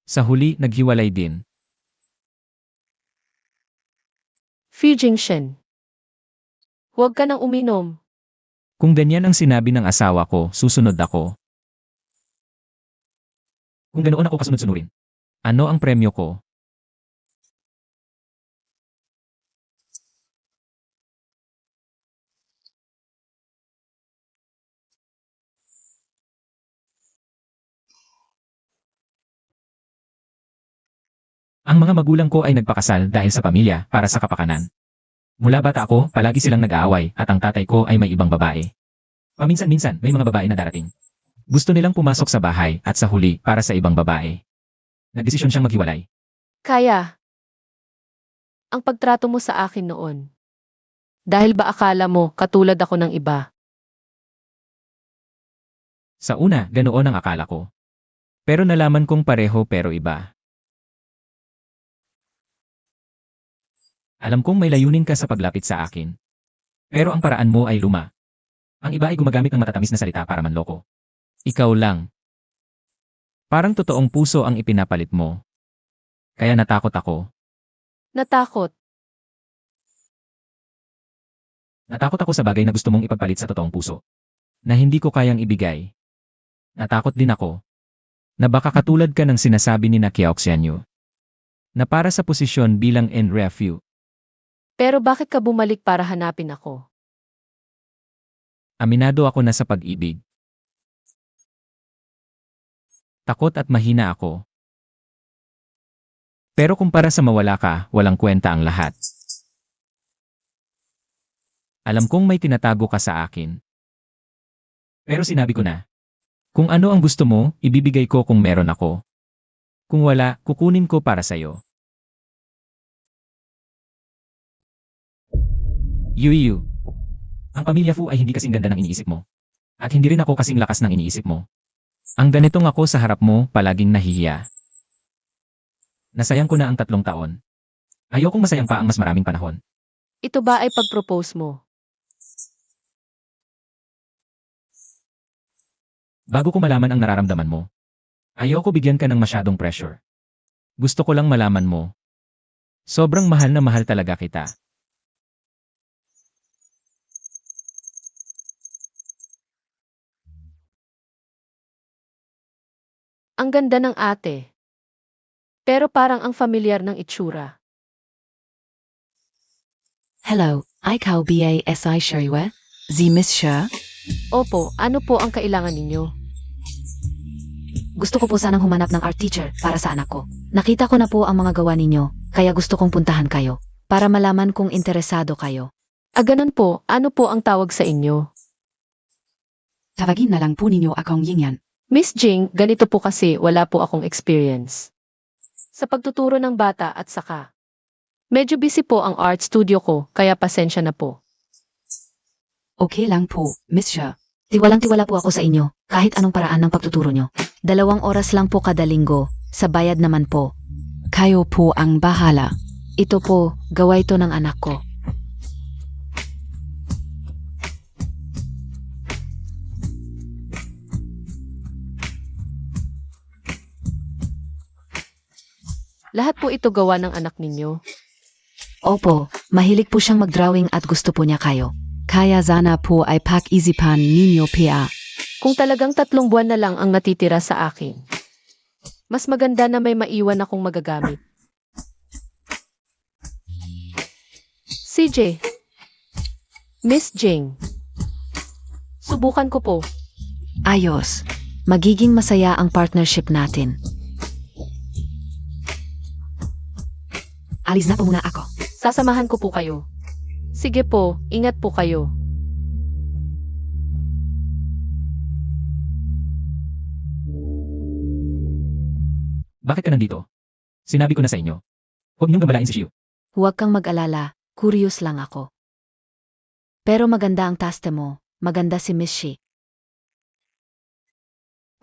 Sa huli, naghiwalay din. Fu Jingshen. Huwag ka nang uminom. Kung ganyan ang sinabi ng asawa ko, susunod ako. Kung ganoon ako kasunod-sunurin. Ano ang premyo ko? Ang mga magulang ko ay nagpakasal dahil sa pamilya para sa kapakanan. Mula bata ako, palagi silang nag-aaway at ang tatay ko ay may ibang babae. Paminsan-minsan, may mga babae na darating. Gusto nilang pumasok sa bahay at sa huli para sa ibang babae. Nagdesisyon siyang maghiwalay. Kaya, ang pagtrato mo sa akin noon. Dahil ba akala mo katulad ako ng iba? Sa una, ganoon ang akala ko. Pero nalaman kong pareho pero iba. Alam kong may layunin ka sa paglapit sa akin. Pero ang paraan mo ay luma. Ang iba ay gumagamit ng matatamis na salita para manloko. Ikaw lang. Parang totoong puso ang ipinapalit mo. Kaya natakot ako. Natakot. Natakot ako sa bagay na gusto mong ipagpalit sa totoong puso. Na hindi ko kayang ibigay. Natakot din ako. Na baka katulad ka ng sinasabi ni Nakiaoxianyo. Na para sa posisyon bilang en refu. Pero bakit ka bumalik para hanapin ako? Aminado ako na sa pag-ibig. Takot at mahina ako. Pero kung para sa mawala ka, walang kwenta ang lahat. Alam kong may tinatago ka sa akin. Pero sinabi ko na. Kung ano ang gusto mo, ibibigay ko kung meron ako. Kung wala, kukunin ko para sa'yo. Yuyu. Ang pamilya Fu ay hindi kasing ganda ng iniisip mo. At hindi rin ako kasing lakas ng iniisip mo. Ang ganitong ako sa harap mo, palaging nahihiya. Nasayang ko na ang 3 taon. Ayokong masayang pa ang mas maraming panahon. Ito ba ay pag-propose mo? Bago ko malaman ang nararamdaman mo. Ayoko bigyan ka ng masyadong pressure. Gusto ko lang malaman mo. Sobrang mahal na mahal talaga kita. Ang ganda ng ate. Pero parang ang familiar ng itsura. Hello, ikaw ba si Sheriwa? Sie Miss Sher? Opo, ano po ang kailangan ninyo? Gusto ko po sanang humanap ng art teacher para sa anak ko. Nakita ko na po ang mga gawa ninyo, kaya gusto kong puntahan kayo. Para malaman kung interesado kayo. Ganun po, ano po ang tawag sa inyo? Tawagin na lang po ninyo akong Yingyan. Miss Jing, ganito po kasi wala po akong experience. Sa pagtuturo ng bata at saka. Medyo busy po ang art studio ko, kaya pasensya na po. Okay lang po, Miss Sher. Tiwalang-tiwala po ako sa inyo, kahit anong paraan ng pagtuturo nyo. 2 oras lang po kada linggo, sa bayad naman po. Kayo po ang bahala. Ito po, gawa ito ng anak ko. Lahat po ito gawa ng anak ninyo. Opo, mahilig po siyang mag-drawing at gusto po niya kayo. Kaya sana po ay pag-isipan ninyo pa. Kung talagang 3 buwan na lang ang natitira sa akin. Mas maganda na may maiwan akong magagamit. CJ. Miss Jing. Subukan ko po. Ayos. Magiging masaya ang partnership natin. Alis na po muna ako. Sasamahan ko po kayo. Sige po, ingat po kayo. Bakit ka nandito? Sinabi ko na sa inyo. Huwag niyong gabalain si Shiu. Huwag kang mag-alala, curious lang ako. Pero maganda ang taste mo, maganda si Miss Shi.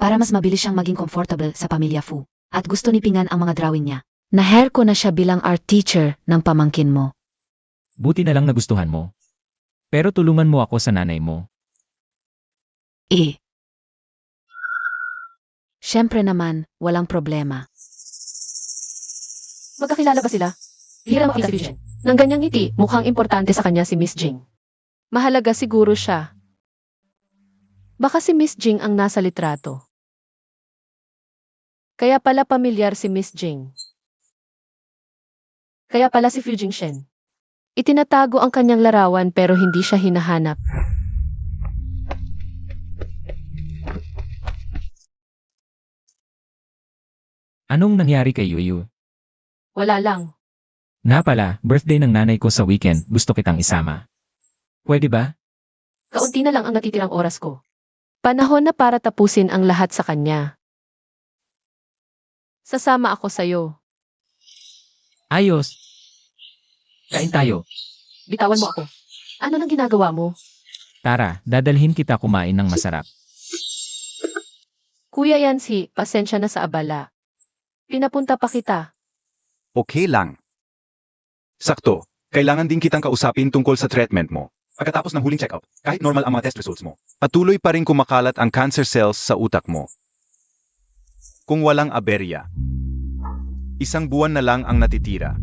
Para mas mabilis siyang maging comfortable sa pamilya Fu, at gusto ni Pingan ang mga drawing niya. Na-hire ko na siya bilang art teacher ng pamangkin mo. Buti na lang nagustuhan mo. Pero tulungan mo ako sa nanay mo. Siyempre naman, walang problema. Magkakilala ba sila? Hirang makita si Fusion. Nang ganyang ngiti, mukhang importante sa kanya si Miss Jing. Mahalaga siguro siya. Baka si Miss Jing ang nasa litrato. Kaya pala pamilyar si Miss Jing. Kaya pala si Fu Jingshen. Itinatago ang kanyang larawan pero hindi siya hinahanap. Anong nangyari kay Yuyu? Wala lang. Nga pala, birthday ng nanay ko sa weekend, gusto kitang isama. Pwede ba? Kaunti na lang ang natitirang oras ko. Panahon na para tapusin ang lahat sa kanya. Sasama ako sa'yo. Ayos. Kain tayo. Bitawan mo ako. Ano nang ginagawa mo? Tara, dadalhin kita kumain ng masarap. Kuya Yancy, pasensya na sa abala. Pinapunta pa kita. Okay lang. Sakto, Kailangan din kitang kausapin tungkol sa treatment mo. Pagkatapos ng huling check-up, kahit normal ang mga test results mo. Patuloy pa rin kumakalat ang cancer cells sa utak mo. Kung walang aberya, 1 buwan na lang ang natitira.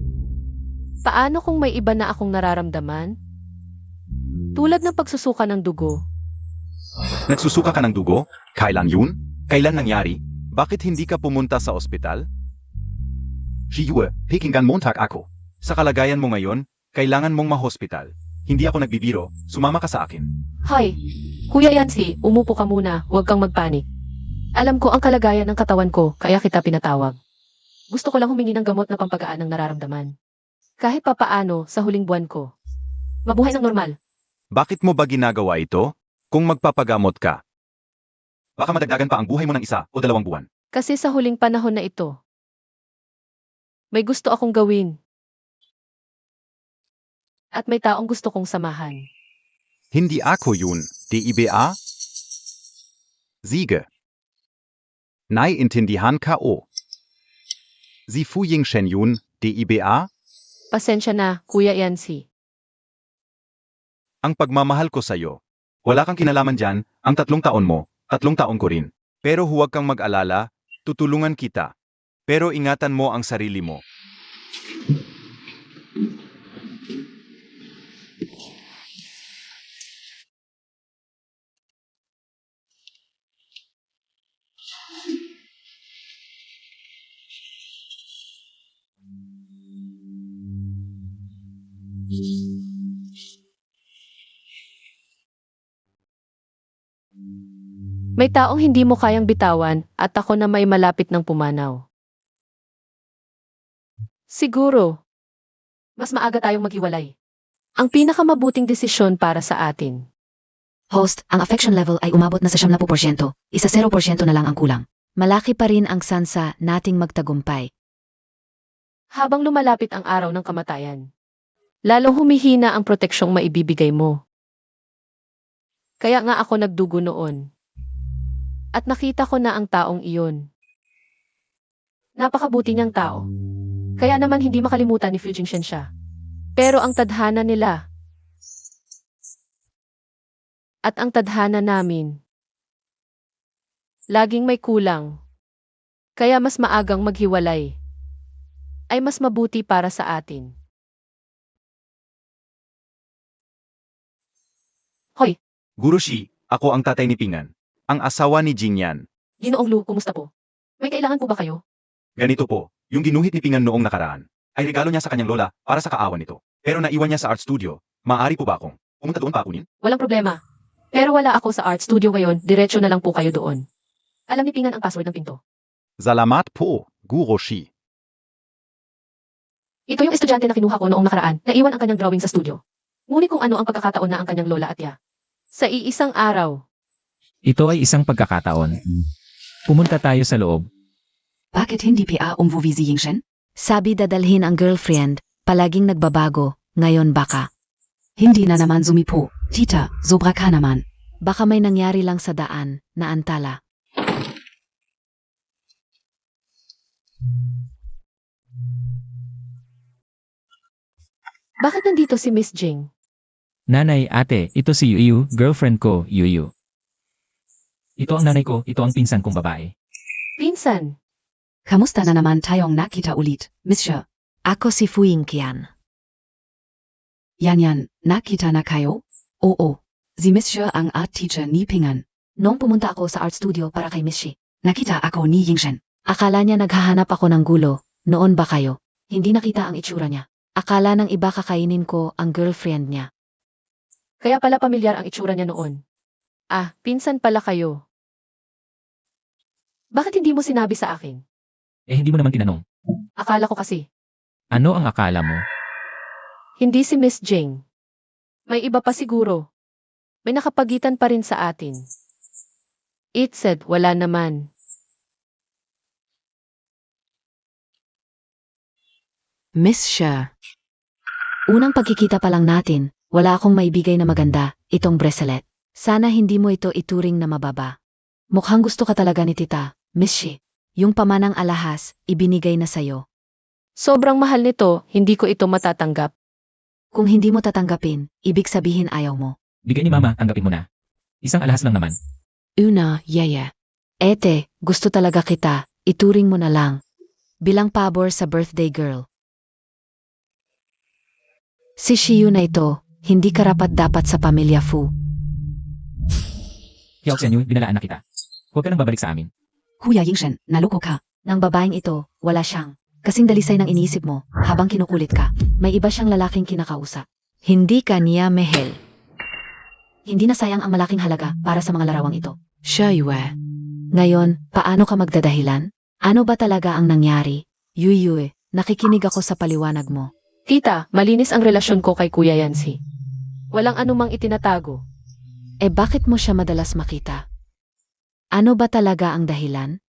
Paano kung may iba na akong nararamdaman? Tulad ng pagsusuka ng dugo. Nagsusuka ka ng dugo? Kailan yun? Kailan nangyari? Bakit hindi ka pumunta sa ospital? Shiyue, Pekingan Montag ako. Sa kalagayan mo ngayon, kailangan mong mahospital. Hindi ako nagbibiro, sumama ka sa akin. Hoy, Kuya Yancy, umupo ka muna, huwag kang magpanik. Alam ko ang kalagayan ng katawan ko, kaya kita pinatawag. Gusto ko lang humingi ng gamot na pampagaan ng nararamdaman. Kahit papaano sa huling buwan ko. Mabuhay ng normal. Bakit mo ba ginagawa ito? Kung magpapagamot ka, Baka madagdagan pa ang buhay mo ng 1 o 2 buwan. Kasi sa huling panahon na ito, may gusto akong gawin. At may taong gusto kong samahan. hindi ako yun, di ba? Sige. Naiintindihan ka o. Si Fu Yingshen yun, di ba? Pasensya na, Kuya Yancy. Ang pagmamahal ko sa'yo. Wala kang kinalaman dyan, ang 3 taon mo, 3 taon ko rin. Pero huwag kang mag-alala, tutulungan kita. Pero ingatan mo ang sarili mo. May taong hindi mo kayang bitawan at ako na may malapit ng pumanaw. Siguro, mas maaga tayong maghiwalay. Ang pinakamabuting desisyon para sa atin. Host, ang affection level ay umabot na sa 70%. Isa 0% na lang ang kulang. Malaki pa rin ang sansa nating magtagumpay. Habang lumalapit ang araw ng kamatayan, lalong humihina ang proteksyong maibibigay mo. Kaya nga ako nagdugo noon. At nakita ko na ang taong iyon. Napakabuti niyang tao. Kaya naman hindi makalimutan ni Fu Jingshen siya. Pero ang tadhana nila at ang tadhana namin, laging may kulang. Kaya mas maagang maghiwalay ay mas mabuti para sa atin. Hoy, Gurushi, ako ang tatay ni Pingan. Ang asawa ni Jingyan. Ginoong Lu, kumusta po? May kailangan po ba kayo? Ganito po, yung ginuhit ni Pingan noong nakaraan, ay regalo niya sa kanyang lola para sa kaawan nito. Pero naiwan niya sa art studio. Maaari po ba akong pumunta doon pa kunin? Walang problema. Pero wala ako sa art studio ngayon, diretso na lang po kayo doon. Alam ni Pingan ang password ng pinto. Salamat po, Gurushi. Ito yung estudyante na kinuha ko noong nakaraan, naiwan ang kanyang drawing sa studio. Ngunit kung ano ang pagkakataon na ang kanyang lola at ya. Sa iisang araw, Ito ay isang pagkakataon. Pumunta tayo sa loob. Bakit hindi pa umuwi si Yingshen? Sabi dadalhin ang girlfriend, palaging nagbabago, ngayon baka. Hindi na naman sumipo. Tita, sobra ka naman. Baka may nangyari lang sa daan, na antala. bakit nandito si Miss Jing? Nanay, ate, ito si Yuyu, girlfriend ko, Yuyu. Ito ang nanay ko, ito ang pinsan kong babae. Pinsan, Kamusta na naman tayong nakita ulit, Miss Xia? Ako si Fu Yingqian. Yan, nakita na kayo? Oo. Si Miss Xia ang art teacher ni Pingan. Noong pumunta ako sa art studio para kay Miss Shi, Nakita ako ni Yingshen. akala niya naghahanap ako ng gulo, noon ba kayo? Hindi nakita ang itsura niya. Akala ng iba kakainin ko ang girlfriend niya. kaya pala pamilyar ang itsura niya noon. Ah, pinsan pala kayo. Bakit hindi mo sinabi sa akin? Eh hindi mo naman tinanong. Akala ko kasi, Ano ang akala mo? hindi si Miss Jing. May iba pa siguro. May nakapagitan pa rin sa atin. It said, wala naman. Miss Xia. Unang pagkikita pa lang natin, wala akong maibigay na maganda, itong bracelet. Sana hindi mo ito ituring na mababa. Mukhang gusto ka talaga ni tita, Miss Shi. Yung pamanang alahas, ibinigay na sayo. Sobrang mahal nito, hindi ko ito matatanggap. Kung hindi mo tatanggapin, ibig sabihin ayaw mo. Bigay ni mama, tanggapin mo na. Isang alahas lang naman. Una, yaya. Ete, gusto talaga kita, ituring mo na lang. Bilang pabor sa birthday girl. Si Shiyu na ito, hindi karapat-dapat sa pamilya Fu. Hiao Xianyu, binalaan na kita. Huwag ka nang babalik sa amin. Kuya Yingshen, naloko ka. Nang babaeng ito, wala siyang. Kasing dalisay ng iniisip mo, habang kinukulit ka. May iba siyang lalaking kinakausap. Hindi ka niya mehel. Hindi na sayang ang malaking halaga para sa mga larawang ito. Shayue. Ngayon, paano ka magdadahilan? Ano ba talaga ang nangyari? Yuyue, nakikinig ako sa paliwanag mo. Tita, malinis ang relasyon ko kay Kuya Yancy. Walang anumang itinatago. Bakit mo siya madalas makita? Ano ba talaga ang dahilan?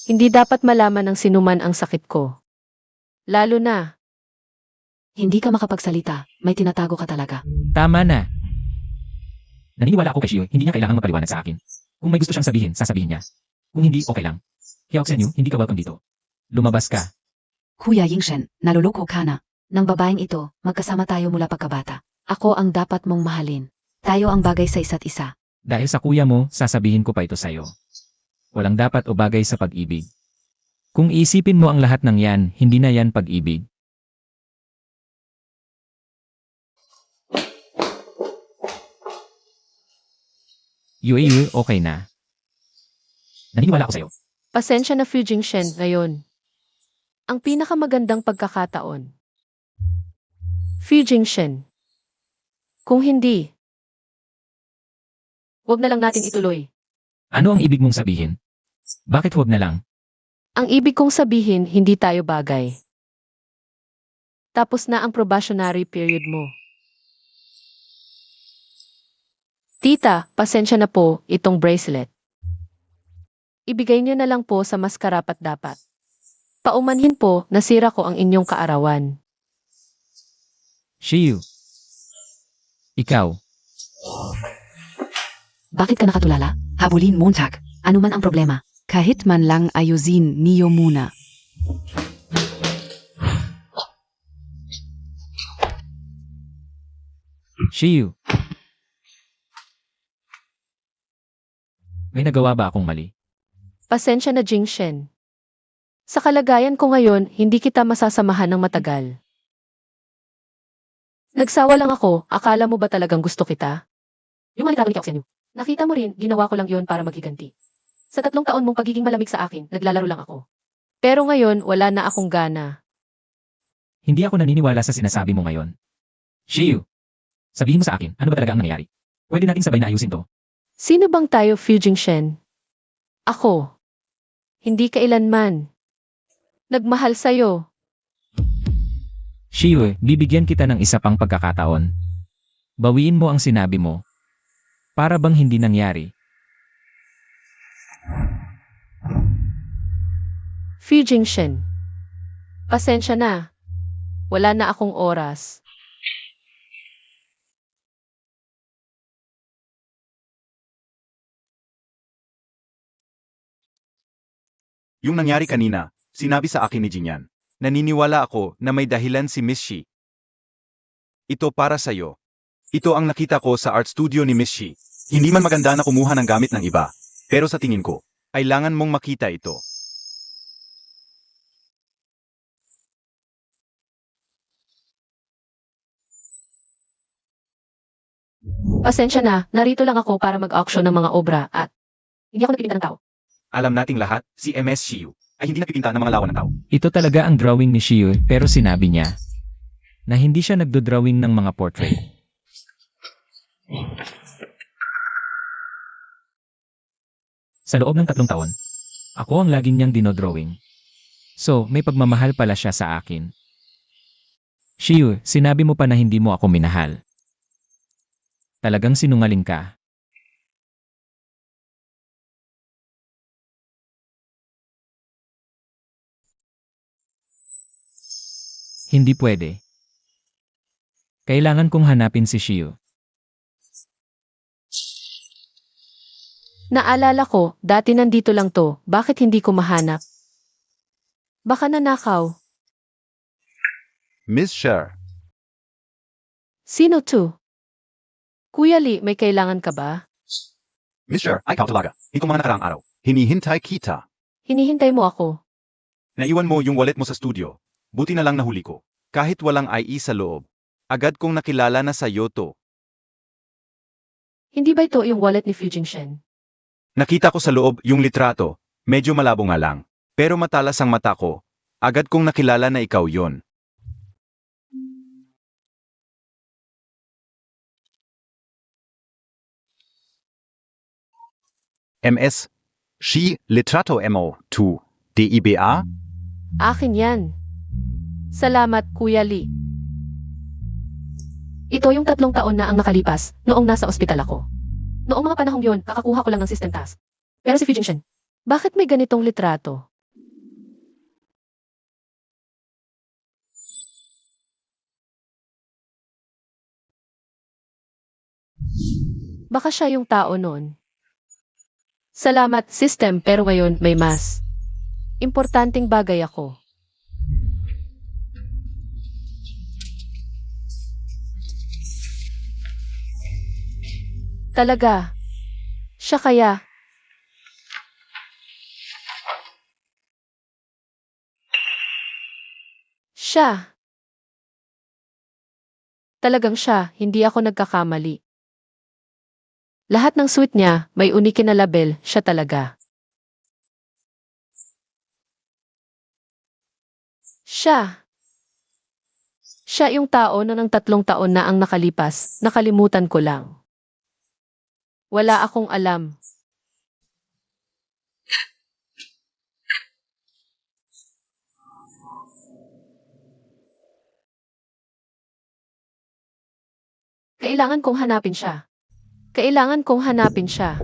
Hindi dapat malaman ng sinuman ang sakit ko. Lalo na, Hindi ka makapagsalita, may tinatago ka talaga. Tama na. Naniniwala ako kay Shiyu, hindi niya kailangang magpaliwanag sa akin. Kung may gusto siyang sabihin, sasabihin niya. Kung hindi, okay lang. Hiao Xianyu, hindi ka welcome dito. Lumabas ka. Kuya Yingshen, naluloko ka na. Nang babaeng ito, magkasama tayo mula pagkabata. Ako ang dapat mong mahalin. Tayo ang bagay sa isa't isa. Dahil sa kuya mo, sasabihin ko pa ito sa'yo. Walang dapat o bagay sa pag-ibig. Kung iisipin mo ang lahat ng yan, hindi na yan pag-ibig. Yue, okay na. Naniniwala ako sa'yo. pasensya na Fu Jingshen ngayon. Ang pinakamagandang pagkakataon. Fu Jingshen. Kung hindi, wag na lang natin ituloy. Ano ang ibig mong sabihin? Bakit huwag na lang? Ang ibig kong sabihin, hindi tayo bagay. Tapos na ang probationary period mo. Tita, pasensya na po, itong bracelet. Ibigay niyo na lang po sa mas karapat-dapat. Paumanhin po, nasira ko ang inyong kaarawan. Shiyu. Ikaw. Bakit ka nakatulala? Habulin Montag. Ano man ang problema? Kahit man lang ayusin niyo muna. Shiyu. May nagawa ba akong mali? Pasensya na Jingshen. Sa kalagayan ko ngayon, hindi kita masasamahan ng matagal. Nagsawa lang ako, akala mo ba talagang gusto kita? Yung mga nagkakalit ako sa inyo. Nakita mo rin, ginawa ko lang yon para maghiganti. Sa 3 taon mong pagiging malamig sa akin, naglalaro lang ako. Pero ngayon, wala na akong gana. Hindi ako naniniwala sa sinasabi mo ngayon. Shiyu. Sabihin mo sa akin, ano ba talaga ang nangyayari? Pwede natin sabay na ayusin to. Sino bang tayo, Fu Jingshen? Ako. Hindi kailanman. Nagmahal sa'yo. Shiyu, bibigyan kita ng isa pang pagkakataon. Bawiin mo ang sinabi mo. Para bang hindi nangyari. Fu Jingshen. Pasensya na. Wala na akong oras. Yung nangyari kanina, sinabi sa akin ni Jinyan. Naniniwala ako na may dahilan si Miss Shi. Ito para sa'yo. Ito ang nakita ko sa art studio ni Miss Shi. Hindi man maganda na kumuha ng gamit ng iba. Pero sa tingin ko, Kailangan mong makita ito. Pasensya na, narito lang ako para mag-auction ng mga obra at hindi ako nagpipinta ng tao. alam nating lahat, si MS Shiyu ay hindi nagpipinta ng mga lawan ng tao. Ito talaga ang drawing ni Shiyu pero sinabi niya na hindi siya nagdo-drawing ng mga portrait. Sa loob ng 3 taon, ako ang laging niyang dinodrawing. So, may pagmamahal pala siya sa akin. Shiyu, sinabi mo pa na hindi mo ako minahal. Talagang sinungaling ka. Hindi pwede. Kailangan kong hanapin si Shiyu. Naalala ko, dati nandito lang to, bakit hindi ko mahanap? Baka nanakaw. Miss Sher, Sino to? Kuya Lee, may kailangan ka ba? Mr. Ikaw talaga. Itong mga nakaraang araw. Hinihintay kita. Hinihintay mo ako. Naiwan mo yung wallet mo sa studio. Buti na lang nahuli ko. Kahit walang IE sa loob. Agad kong nakilala na sa to. Hindi ba ito yung wallet ni Fujing Shen? Nakita ko sa loob yung litrato. Medyo malabo nga lang. Pero matalas ang mata ko. Agad kong nakilala na ikaw yon. MS. Shi Litrato MO2. DIBA? Akin yan. Salamat, Kuya Lee. Ito yung 3 taon na ang nakalipas, noong nasa ospital ako. Noong mga panahong yon, kakakuha ko lang ng system task. Pero si Fujing Shen, bakit may ganitong litrato? Baka siya yung tao noon. Salamat, system, pero ngayon may mas importanteng bagay ako. Talaga. Siya kaya. Siya. Talagang siya, hindi ako nagkakamali. Lahat ng suite niya, may unique na label, siya talaga. Siya. Siya yung tao na ng 3 taon na ang nakalipas, nakalimutan ko lang. Wala akong alam. Kailangan kong hanapin siya. Kailangan kong hanapin siya.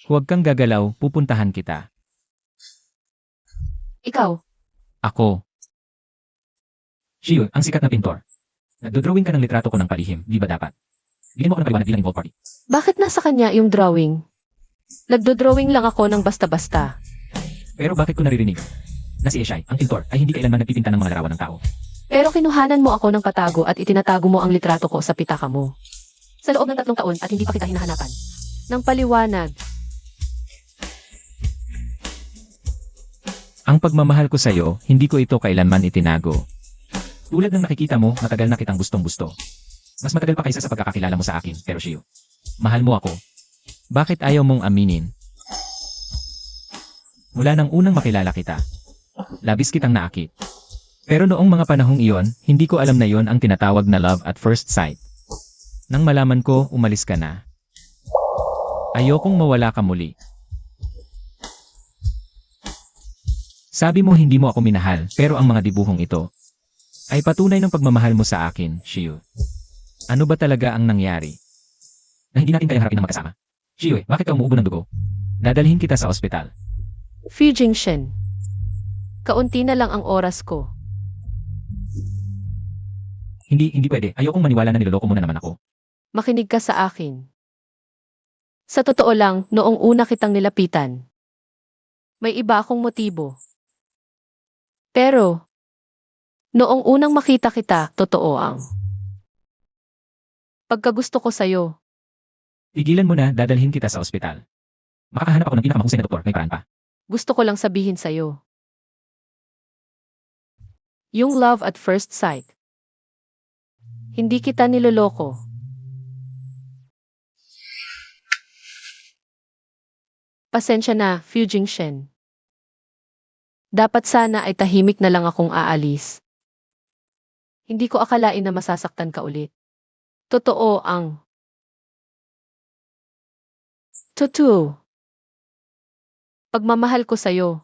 Huwag kang gagalaw, pupuntahan kita. Ikaw, Ako. Shio, ang sikat na pintor. Nagdodrawing ka ng litrato ko ng palihim, di ba dapat? Bigyan mo ako ng paliwanag bilang involved party. bakit nasa kanya yung drawing? Nagdodrawing lang ako ng basta-basta. Pero bakit ko naririnig? Na si Eshai, ang pintor, ay hindi kailanman nagpipinta ng mga larawan ng tao. Pero kinuhanan mo ako ng patago at itinatago mo ang litrato ko sa pitaka mo. Sa loob ng 3 taon at hindi pa kita hinahanapan. Ng paliwanag. Ang pagmamahal ko sa'yo, hindi ko ito kailanman itinago. Tulad ng nakikita mo, matagal na kitang gustong-gusto. Mas matagal pa kaysa sa pagkakakilala mo sa akin, pero Shio. Mahal mo ako. Bakit ayaw mong aminin? Mula nang unang makilala kita, labis kitang naakit. Pero noong mga panahong iyon, hindi ko alam na iyon ang tinatawag na love at first sight. Nang malaman ko, umalis ka na. Ayokong mawala ka muli. Sabi mo hindi mo ako minahal, pero ang mga dibuhong ito ay patunay ng pagmamahal mo sa akin, Shio. Ano ba talaga ang nangyari? Na hindi natin kayang harapin ng magkasama. Shio, bakit ka umuubo ng dugo? Dadalhin kita sa ospital. Fujing Shen. Kaunti na lang ang oras ko. Hindi pwede. Ayokong maniwala na niloloko mo na naman ako. Makinig ka sa akin. Sa totoo lang, noong una kitang nilapitan, may iba akong motibo. Pero, noong unang makita kita, totoo ang pagkagusto ko sa'yo. Tigilan mo na, dadalhin kita sa ospital. Makakahanap ako ng pinakamahusay na doktor, may paraan pa. Gusto ko lang sabihin sa'yo. Yung love at first sight. Hindi kita niloloko. Pasensya na, Fujing Shen. Dapat sana ay tahimik na lang akong aalis. Hindi ko akalain na masasaktan ka ulit. Totoo ang pagmamahal ko sa'yo.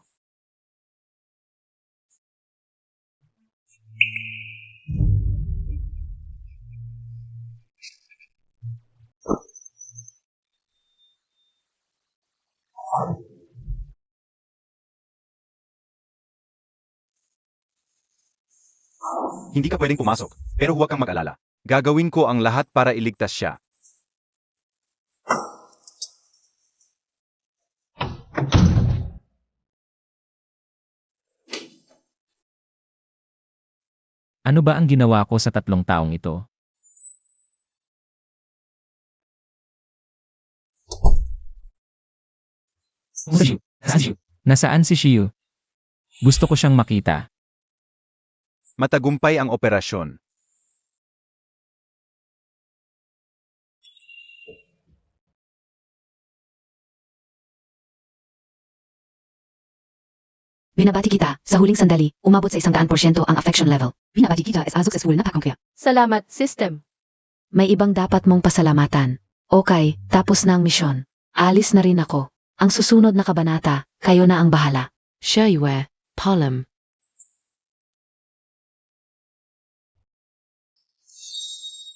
Hindi ka pwedeng pumasok, pero huwag kang mag-alala. Gagawin ko ang lahat para iligtas siya. Ano ba ang ginawa ko sa 3 taong ito? Nasaan si Shiyu? Gusto ko siyang makita. Matagumpay ang operasyon. Binabati kita, sa huling sandali, umabot sa 100% ang affection level. Binabati kita as successful na pakangkaya. Salamat, system. May ibang dapat mong pasalamatan. Okay, tapos na ang misyon. Alis na rin ako. Ang susunod na kabanata, kayo na ang bahala. Shirue, Pollum.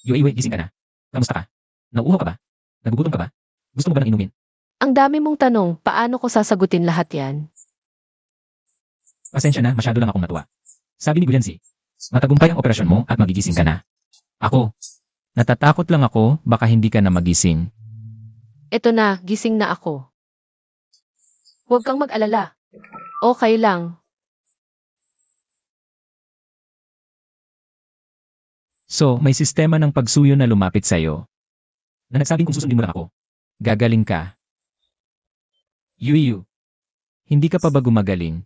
Yue, gising ka na. Kamusta ka? Nauuhaw ka ba? Nagugutom ka ba? Gusto mo ba ng inumin? Ang dami mong tanong, paano ko sasagutin lahat yan? Pasensya na, masyado lang akong natuwa. Sabi ni Gulianzi, matagumpay ang operasyon mo at magigising ka na. Ako, natatakot lang ako, baka hindi ka na magising. Eto na, gising na ako. Huwag kang mag-alala. Okay lang. So, may sistema ng pagsuyo na lumapit sa'yo. Na nagsabing kung susundin mo lang ako, gagaling ka. Yuyu, hindi ka pa ba gumagaling?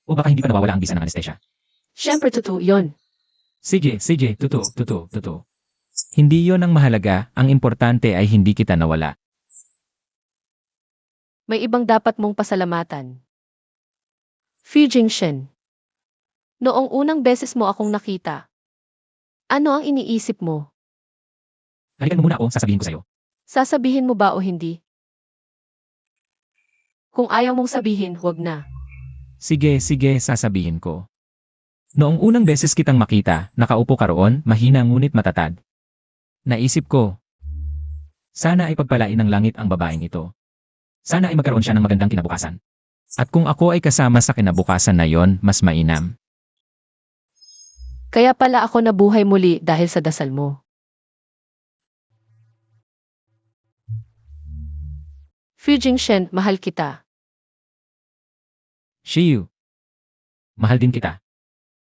O baka hindi pa nawawala ang bisa ng anesthesia? Siyempre totoo yun. Sige, totoo. Hindi yon ang mahalaga, ang importante ay hindi kita nawala. May ibang dapat mong pasalamatan. Fu Jingshen. Noong unang beses mo akong nakita, ano ang iniisip mo? Halikan mo muna ako, sasabihin ko sa'yo. Sasabihin mo ba o hindi? Kung ayaw mong sabihin, huwag na. Sige, sasabihin ko. Noong unang beses kitang makita, nakaupo ka roon, mahina ngunit matatag. Naisip ko, sana ay pagpalain ng langit ang babaeng ito. Sana ay magkaroon siya ng magandang kinabukasan. At kung ako ay kasama sa kinabukasan na yon, mas mainam. Kaya pala ako nabuhay muli dahil sa dasal mo. Fu Jingshen, mahal kita. Shiyu, mahal din kita.